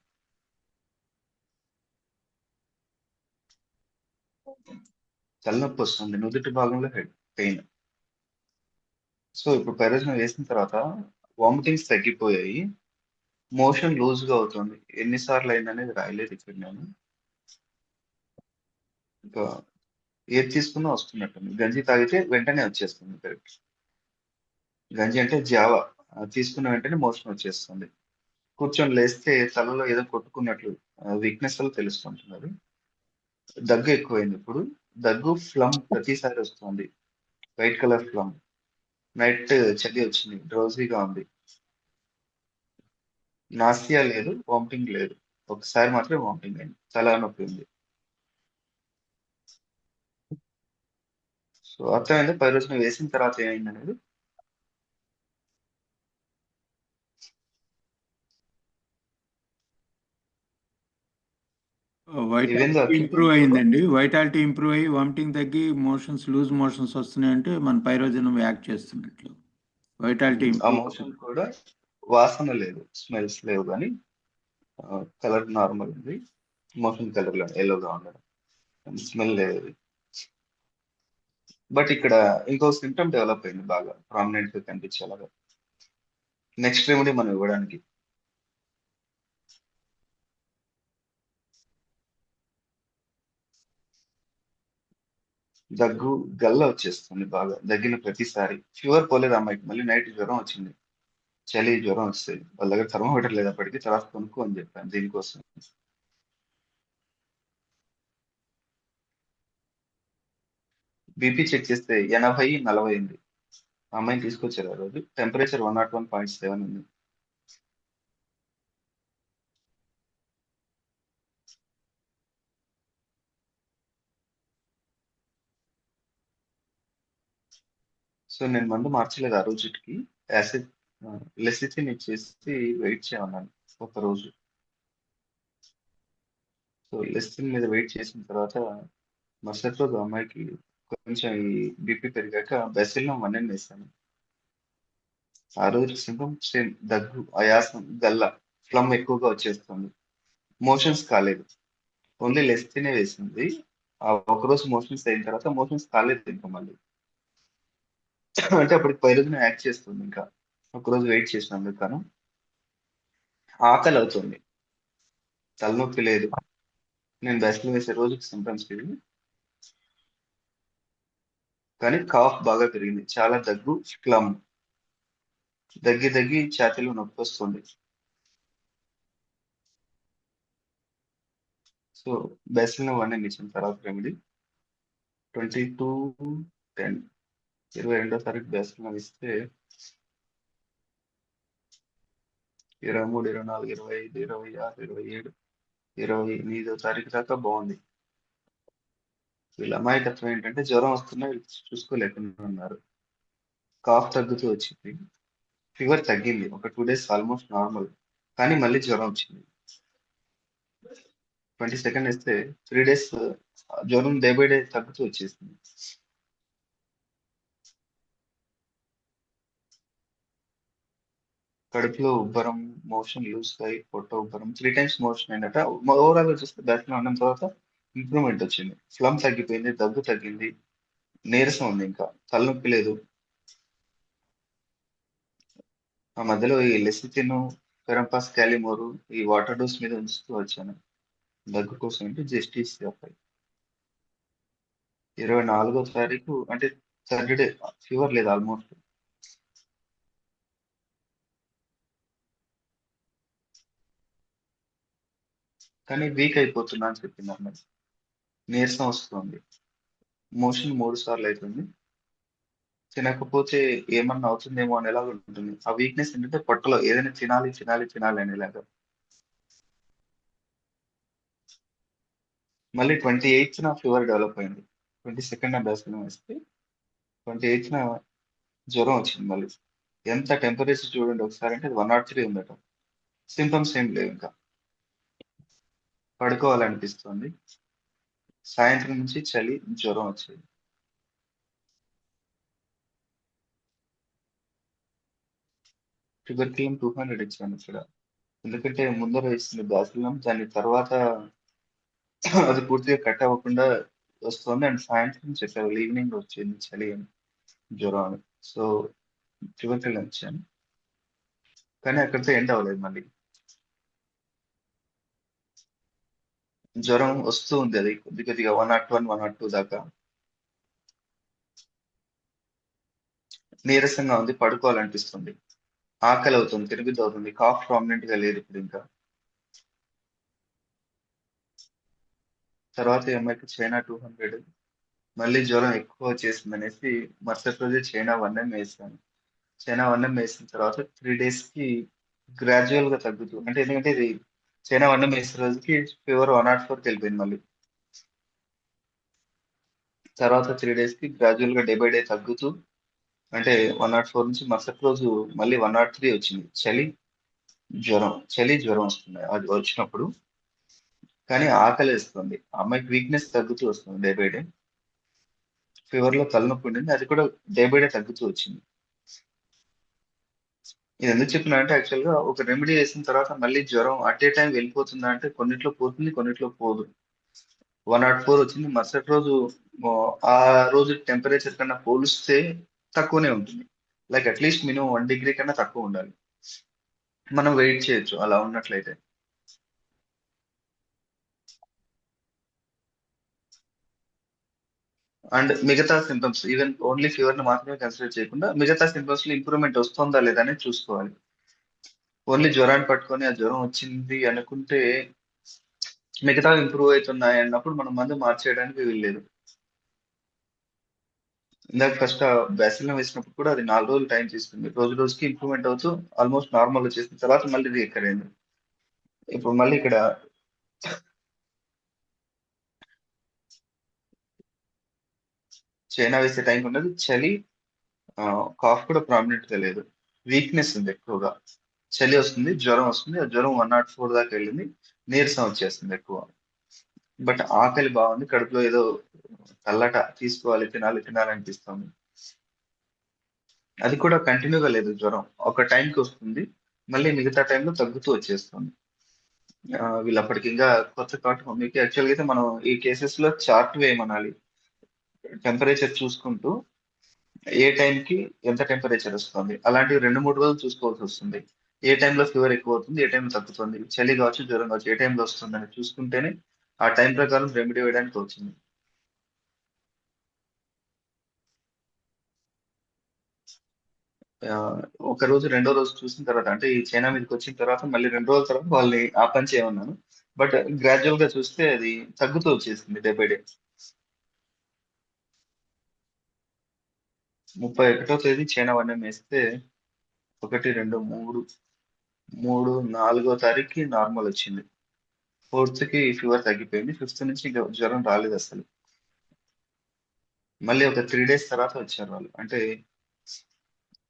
తలనొప్పి వస్తుంది, నుదుటి భాగంలో హెడ్ పెయిన్. సో ఇప్పుడు పైరోజనం వేసిన తర్వాత వామిటింగ్స్ తగ్గిపోయాయి, మోషన్ లూజ్ గా అవుతుంది. ఎన్నిసార్లు అయిందనేది రాయలేదు ఇక్కడ నేను. ఇంకా ఏది తీసుకున్నా వస్తున్నట్టుంది. గంజి తాగితే వెంటనే వచ్చేస్తుంది కరెక్ట్. గంజి అంటే జావా, తీసుకున్న వెంటనే మోషన్ వచ్చేస్తుంది. కూర్చొని లేస్తే తలలో ఏదో కొట్టుకున్నట్లు వీక్నెస్ వల్ల తెలుస్తుంటున్నది. దగ్గు ఎక్కువైంది ఇప్పుడు. దగ్గు ఫ్లమ్ ప్రతిసారి వస్తుంది, వైట్ కలర్ ఫ్లమ్. నైట్ చలి వచ్చింది, డ్రౌజీగా ఉంది. నాసియా లేదు, వామిటింగ్ లేదు. ఒకసారి మాత్రమే వామిటింగ్ అయింది, తల నొప్పి ఉంది. సో అర్థమైంది పైరోజనం వేసిన తర్వాత ఏమైంది అనేది. ఇవేందో వైటాలిటీ ఇంప్రూవ్ అక్యుపెంచర్ అయిందండి. వైటాలిటీ ఇంప్రూవ్ అయ్యి వామిటింగ్ తగ్గి మోషన్స్ లూజ్ మోషన్స్ వస్తున్నాయంటే మన పైరోజనం యాక్ట్ చేస్తున్నట్లు. వైటాలిటీ ఆ ఇంప్రూవ్ మోషన్ కూడా వాసన లేదు, స్మెల్స్ లేవు, కానీ కలర్ నార్మల్ ఉంది. మోషన్ కలర్ లో ఎల్లోగా ఉండడం, స్మెల్ లేదు. బట్ ఇక్కడ ఇంకో సిమ్టమ్ డెవలప్ అయింది, బాగా ప్రామినెంట్ గా కనిపించేలాగా. నెక్స్ట్ రెమెడీ మనం ఇవ్వడానికి దగ్గు గల్ల వచ్చేస్తుంది బాగా, దగ్గిన ప్రతిసారి. ఫీవర్ పోలేదు అమ్మాయికి, మళ్ళీ నైట్ జ్వరం వచ్చింది. చలి జ్వరం వస్తుంది, వాళ్ళ దగ్గర థర్మోమీటర్ లేదప్పటికీ తర్వాత కొనుక్కో అని చెప్పాను దీనికోసం. బీపీ చెక్ చేస్తే 80/40 ఉంది. ఆ అమ్మాయిని తీసుకొచ్చారు ఆ రోజు. టెంపరేచర్ 101.7 ఉంది. సో నేను మందు మార్చలేదు ఆ రోజుకి. యాసిడ్ లెసిథిన్ ఇచ్చేసి వెయిట్ చేయమన్నాను ఒక రోజు. సో లెసిథిన్ మీద వెయిట్ చేసిన తర్వాత మరుసటి రోజు అమ్మాయికి కొంచెం ఈ బీపీ పెరిగాక బెసిల్లం 1 వేసాను. ఆ రోజు సింపం సేమ్, దగ్గు, ఆయాసం, గల్ల, ఫ్లమ్ ఎక్కువగా వచ్చేస్తుంది. మోషన్స్ కాలేదు, ఓన్లీ లెసిథినే వేసింది. ఆ ఒకరోజు మోషన్స్ అయిన తర్వాత మోషన్స్ కాలేదు ఇంకా మళ్ళీ. అంటే అప్పటికి పైరోజున యాక్ట్ చేస్తుంది ఇంకా. ఒకరోజు వెయిట్ చేసినందుకు గాను. ఆకలి అవుతుంది, తలనొప్పి లేదు. నేను బెస్ట్లు వేసే రోజుకి సింటమ్స్ ఇవి. కానీ కాఫ్ బాగా పెరిగింది, చాలా దగ్గు, ఫ్లమ్, దగ్గి ఛాతీలో నొప్పి వస్తుంది. సో బెస్ట్ని 1 ఇచ్చిన తర్వాత రెమెడీ 22/10, 22వ తారీఖు బెస్ట్ని ఇస్తే 23, 24, 25, 26, 27, 28వ తారీఖు దాకా బాగుంది. వీళ్ళ అమాయకత్వం ఏంటంటే జ్వరం వస్తున్నా వీళ్ళు చూసుకోలేకుండా ఉన్నారు. కాఫ్ తగ్గుతూ వచ్చింది, ఫీవర్ తగ్గింది, ఒక 2 days ఆల్మోస్ట్ నార్మల్. కానీ మళ్ళీ జ్వరం వచ్చింది. 22nd ఇస్తే 3 days జ్వరం డే బై డే తగ్గుతూ వచ్చేసింది. కడుపులో ఉబ్బరం, మోషన్ లూజ్ అయి పొట్ట ఉబ్బరం, 3 times మోషన్ అయినట్ట. ఓవరాల్ చూస్తే బ్యాక్ లో అన్న తర్వాత ఇంప్రూవ్మెంట్ వచ్చింది. ఫ్లమ్ తగ్గిపోయింది, దగ్గు తగ్గింది, నీరసం ఉంది, ఇంకా తలనొప్పి లేదు. ఆ మధ్యలో ఈ లెసిథిన్, ఫెరంపాస్, క్యాలిమోరు ఈ వాటర్ డోస్ మీద ఉంచుతూ వచ్చాను దగ్గు కోసం. అంటే జస్టిస్ 24వ తారీఖు అంటే థర్డ్ డే ఫీవర్ లేదు ఆల్మోస్ట్. కానీ వీక్ అయిపోతున్నా అని చెప్పింది అన్నది. నీరసం వస్తుంది, మోషన్ 3 సార్లు అవుతుంది. తినకపోతే ఏమన్నా అవుతుందేమో అనేలాగా ఉంటుంది. ఆ వీక్నెస్ ఏంటంటే పొట్టలో ఏదైనా తినాలి తినాలి తినాలి అనేలాగా. మళ్ళీ 28న ఫీవర్ డెవలప్ అయింది. 22nd దర్శనం వేస్తే 28న జ్వరం వచ్చింది మళ్ళీ. ఎంత టెంపరేచర్ చూడండి ఒకసారి, అంటే 103 ఉందట. సింటమ్స్ ఏం లేవు, ఇంకా పడుకోవాలనిపిస్తుంది. సాయంత్రం నుంచి చలి, జ్వరం వచ్చేది. ట్యూబర్క్యులం 200 ఇచ్చాను ఇక్కడ, ఎందుకంటే ముందర ఇస్తుంది బ్యాసిలం, దాని తర్వాత అది పూర్తిగా కట్ అవ్వకుండా వస్తుంది. అండ్ సాయంత్రం చెప్పారు ఈవినింగ్ వచ్చింది చలి అని, జ్వరం అని. సో ట్యూబర్క్యులం ఇచ్చాను, కానీ అక్కడితో ఎండ్ అవ్వలేదు. మళ్ళీ జ్వరం వస్తూ ఉంది, అది కొద్ది కొద్దిగా 101, 102 దాకా. నీరసంగా ఉంది, పడుకోవాలనిపిస్తుంది, ఆకలి అవుతుంది, తిరుగుతూ అవుతుంది, కాఫ్ ప్రామినెంట్ గా లేదు ఇప్పుడు ఇంకా. తర్వాత ఈ అమ్మాయికి చైనా 200, మళ్ళీ జ్వరం ఎక్కువ వచ్చేసింది అనేసి మరుసటి రోజు చైనా 1M వేసాను. చైనా 1M వేసిన తర్వాత 3 days కి గ్రాడ్యువల్ గా తగ్గుతూ, అంటే ఎందుకంటే ఇది చైనా 1M వేసిన రోజుకి ఫీవర్ 104కి వెళ్ళిపోయింది. మళ్ళీ తర్వాత 3 days కి గ్రాడ్యువల్ గా డే బై డే తగ్గుతూ, అంటే 104 నుంచి మరుసటి రోజు మళ్ళీ 103 వచ్చింది. చలి జ్వరం వస్తుంది అది వచ్చినప్పుడు, కానీ ఆకలి వేస్తుంది. ఆ అమ్మాయికి వీక్నెస్ తగ్గుతూ వస్తుంది డే బై డే. ఫీవర్ లో తలనొప్పి ఉండింది, అది కూడా డే బై డే తగ్గుతూ వచ్చింది. ఇది ఎందుకు చెప్పినా అంటే యాక్చువల్ గా ఒక రెమెడీ వేసిన తర్వాత మళ్ళీ జ్వరం అట్ ఏ టైం వెళ్ళిపోతుందా అంటే కొన్నిట్లో పోతుంది, కొన్నిట్లో పోదు. 104 వచ్చింది, మరుసటి రోజు ఆ రోజు టెంపరేచర్ కన్నా పోలిస్తే తక్కువనే ఉంటుంది. లైక్ అట్లీస్ట్ మినిమం 1 degree కన్నా తక్కువ ఉండాలి. మనం వెయిట్ చేయొచ్చు అలా ఉన్నట్లయితే. అండ్ మిగతా సింటమ్స్, ఈవెన్ ఓన్లీ ఫీవర్ ని మాత్రమే కన్సిడర్ చేయకుండా మిగతా సింటమ్స్ లో ఇంప్రూవ్మెంట్ వస్తుందా లేదా అనేది చూసుకోవాలి. ఓన్లీ జ్వరాన్ని పట్టుకొని ఆ జ్వరం వచ్చింది అనుకుంటే మిగతా ఇంప్రూవ్ అవుతున్నాయి అన్నప్పుడు మనం మందు మార్చేయడానికి వీల్లేదు. ఇందాక ఫస్ట్ బ్యాసిలం వేసినప్పుడు కూడా అది 4 రోజులు టైం తీసుకుంది, రోజు రోజుకి ఇంప్రూవ్మెంట్ అవుతూ ఆల్మోస్ట్ నార్మల్ వచ్చేసిన తర్వాత మళ్ళీ రీకర్ అయింది. ఇప్పుడు మళ్ళీ ఇక్కడ చైనా వేసే టైం ఉన్నది. చలి, కాఫ్ కూడా ప్రామినెంట్ గా లేదు, వీక్నెస్ ఉంది ఎక్కువగా. చలి వస్తుంది, జ్వరం వస్తుంది, ఆ జ్వరం 104 దాకా వెళ్ళింది, నీరసం వచ్చేస్తుంది ఎక్కువ. బట్ ఆకలి బాగుంది, కడుపులో ఏదో చల్లట తీసుకోవాలి, తినాలి తినాలి అనిపిస్తుంది. అది కూడా కంటిన్యూగా లేదు, జ్వరం ఒక టైంకి వస్తుంది, మళ్ళీ మిగతా టైంలో తగ్గుతూ వచ్చేస్తుంది. వీళ్ళు అప్పటికి ఇంకా కొత్త కాబట్టి మమ్మీకి యాక్చువల్గా అయితే మనం ఈ కేసెస్ లో చార్ట్ వేయమనాలి, టెంపరేచర్ చూసుకుంటూ ఏ టైంకి ఎంత టెంపరేచర్ వస్తుంది, అలాంటివి 2-3 రోజులు చూసుకోవాల్సి వస్తుంది. ఏ టైంలో ఫీవర్ ఎక్కువ అవుతుంది, ఏ టైంలో తగ్గుతుంది, చలి కావచ్చు, జ్వరం కావచ్చు, ఏ టైంలో వస్తుంది అని చూసుకుంటేనే ఆ టైం ప్రకారం రెమెడీ వేయడానికి వచ్చింది. ఆ, ఒక రోజు రెండో రోజు చూసిన తర్వాత, అంటే ఈ చైనా మీదకి వచ్చిన తర్వాత మళ్ళీ 2 రోజుల తర్వాత వాళ్ళని ఆ పని చేయమన్నాను. బట్ గ్రాడ్యువల్ గా చూస్తే అది తగ్గుతూ వచ్చేసింది డే బై డే. 31వ తేదీ చైనా 1M వేస్తే 1, 2, 3, 4వ తారీఖుకి నార్మల్ వచ్చింది. 4th కి ఫీవర్ తగ్గిపోయింది, 5th నుంచి ఇంకా జ్వరం రాలేదు అసలు. మళ్ళీ ఒక 3 days తర్వాత వచ్చారు వాళ్ళు, అంటే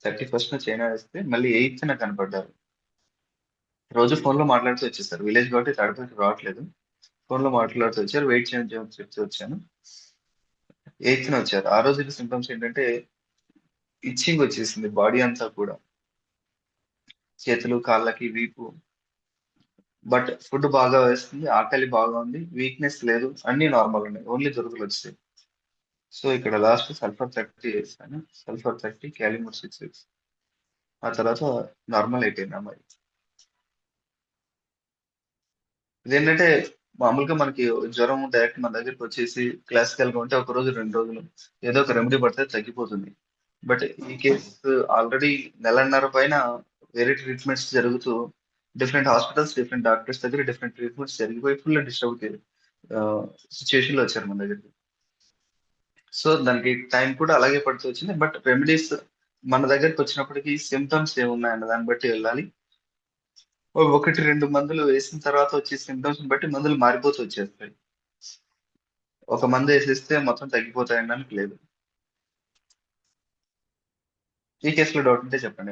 31st చైనా వేస్తే మళ్ళీ 8th కనపడ్డారు. రోజు ఫోన్ లో మాట్లాడుతూ వచ్చేసారు, విలేజ్ కాబట్టి తడపకి రావట్లేదు, ఫోన్ లో మాట్లాడుతూ వచ్చారు, వెయిట్ చేయండి అని చెప్తూ వచ్చాను. 8th వచ్చారు. ఆ రోజు సింటమ్స్ ఏంటంటే ఇచ్చింగ్ వచ్చేసింది బాడీ అంతా కూడా, చేతులు, కాళ్ళకి, వీపు. బట్ ఫుడ్ బాగా వేస్తుంది, ఆకలి బాగా ఉంది, వీక్నెస్ లేదు, అన్ని నార్మల్ ఉన్నాయి, ఓన్లీ దురదలు వచ్చాయి. సో ఇక్కడ లాస్ట్ సల్ఫర్ 30 వేసాను, సల్ఫర్ 30, క్యాలిమోర్ 6. ఆ తర్వాత నార్మల్ అయిపోయింది అమ్మాయి. ఇదేంటంటే మామూలుగా మనకి జ్వరం డైరెక్ట్ మన దగ్గరికి వచ్చేసి క్లాసికల్ గా ఉంటే ఒక రోజు 2 రోజులు ఏదో ఒక రెమెడీ పడితే తగ్గిపోతుంది. బట్ ఈ కేసు ఆల్రెడీ నెలన్నర పైన వేరే ట్రీట్మెంట్స్ జరుగుతూ డిఫరెంట్ హాస్పిటల్స్, డిఫరెంట్ డాక్టర్స్ దగ్గర డిఫరెంట్ ట్రీట్మెంట్స్ జరిగిపోయి ఫుల్ డిస్టర్బ్ సిచ్యువేషన్ లో వచ్చారు మన దగ్గరికి. సో దానికి టైం కూడా అలాగే పడుతూ వచ్చింది. బట్ రెమెడీస్ మన దగ్గరికి వచ్చినప్పటికీ సిమ్టమ్స్ ఏమున్నాయన్న దాన్ని బట్టి వెళ్ళాలి. 1-2 మందులు వేసిన తర్వాత వచ్చే సిమ్టమ్స్ బట్టి మందులు మారిపోతూ వచ్చేస్తాయి. ఒక మందు వేసేస్తే మొత్తం తగ్గిపోతాయి అనడానికి లేదు. ఈ కేసులో డౌట్ ఉంటే చెప్పండి.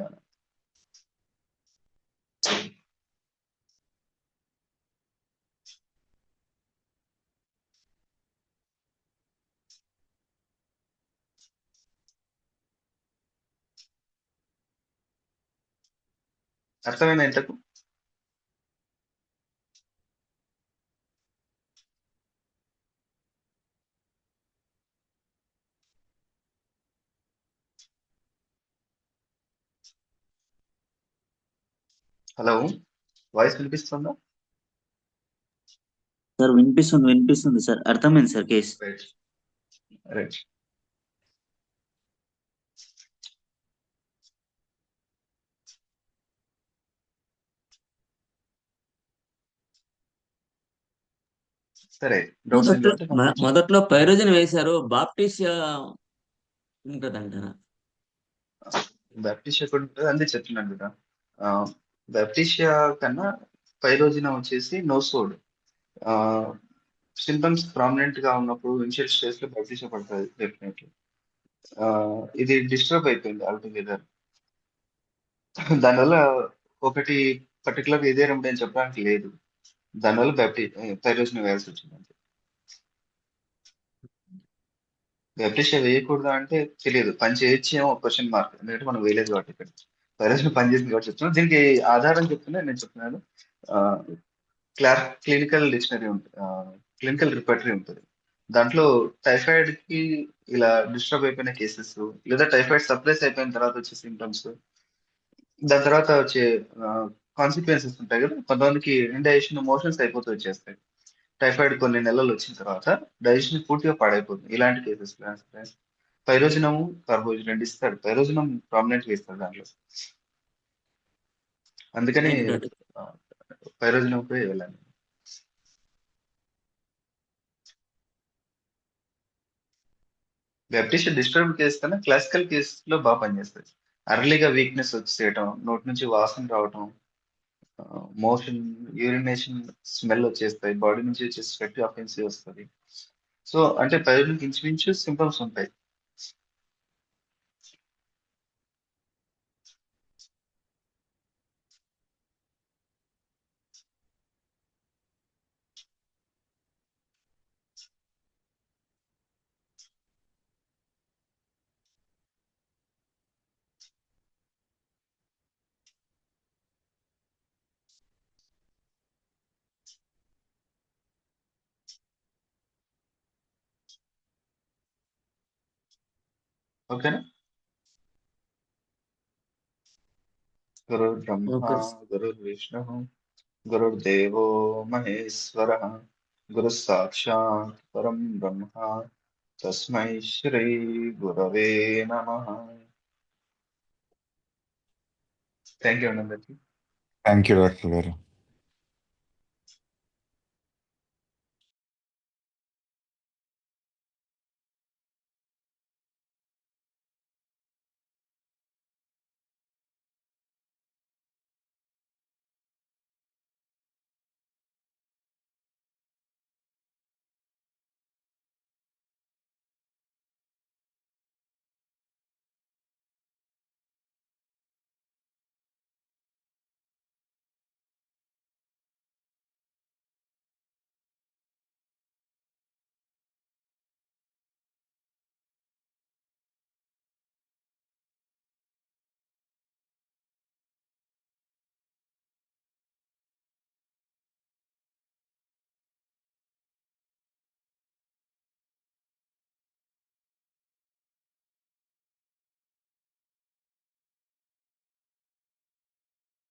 అర్థమైందా ఇంతకు? హలో, వాయిస్ వినిపిస్తుందా? సార్ వినిపిస్తుంది సార్, అర్థమైంది సార్ కేసు. Right, right. సరే, డౌట్స్ మొదట్లో ఉంటే కంప్లీట్ చేయండి. మొదట్లో పైరోజన్ వేశారు, బాప్టిస్ట్ ఉంటదంట. బ్యాప్టిషియా కూడా ఉంటుంది, అంతే చెప్తున్నాను కదా. బ్యాప్టిషియా కన్నా పైరోజినా వచ్చేసి నోసోడ్. సింటమ్స్ ప్రామినెంట్ గా ఉన్నప్పుడు ఇనిషియల్ స్టేజ్ లో బ్యాప్టిషియా పడుతుంది డెఫినెట్లీ. ఇది డిస్టర్బ్ అయిపోయింది ఆల్టుగెదర్. దానివల్ల ఒకటి పర్టికులర్ ఇదే రెమెడీ అని చెప్పడానికి లేదు. దానివల్ల పైరోజినా వేయాల్సి వచ్చింది. బ్యాప్టిషియా వేయకూడదా అంటే తెలియదు, పని చేయొచ్చేమో క్వశ్చన్ మార్క్, ఎందుకంటే మనం వేయలేదు కాబట్టి. ఇక్కడ పైరోజినా పని చేసింది కాబట్టి చెప్తున్నాను. దీనికి ఆధారం చెప్తున్నా నేను చెప్తున్నాను. క్లినికల్ డిక్షనరీ ఉంటుంది, క్లినికల్ రిపర్టరీ ఉంటుంది. దాంట్లో టైఫాయిడ్ కి ఇలా డిస్టర్బ్ అయిపోయిన కేసెస్, లేదా టైఫాయిడ్ సప్రెస్ అయిపోయిన తర్వాత వచ్చే సిమ్టమ్స్, దాని తర్వాత వచ్చే కాన్సిక్వెన్సెస్ ఉంటాయి కదా. కొంతమందికి ఇండైజెషన్, మోషన్స్ అయిపోతూ వచ్చేస్తాయి. టైఫాయిడ్ కొన్ని నెలలు వచ్చిన తర్వాత డైజెషన్ పూర్తిగా పాడైపోతుంది. ఇలాంటి కేసెస్ పైరోజినము, కార్బోజన్ రెండు ఇస్తాడు. పైరోజినం ప్రామినెంట్ గా ఇస్తాడు దాంట్లో. అందుకని థ్యాంక్ యూ డాక్టర్. పైరోజినం కూడా వెళ్ళాను. బ్యాప్టిస్ట్ డిస్టర్బ్ కేసు కన్నా క్లాసికల్ కేసులో బాగా పనిచేస్తుంది. అర్లీగా వీక్నెస్ వచ్చేయటం, నోటి నుంచి వాసన రావటం, మోషన్, యూరినేషన్ స్మెల్ వచ్చేస్తాయి, బాడీ నుంచి వచ్చే స్వెట్ అఫెన్సివ్ వస్తుంది. సో అంటే పైరోజిన్కి ఇంచుమించు సింటమ్స్ ఉంటాయి. ఓకేనా? గురుర్ బ్రహ్మ, ఓకే. గురుర్ విష్ణు, గురుర్దేవో మహేశ్వర, గురు సాక్షాత్ పరం బ్రహ్మ, తస్మై శ్రీ గురవే నమః. థ్యాంక్ యూ అండి అందరికీ. థ్యాంక్ యూ డాక్టర్ గారు.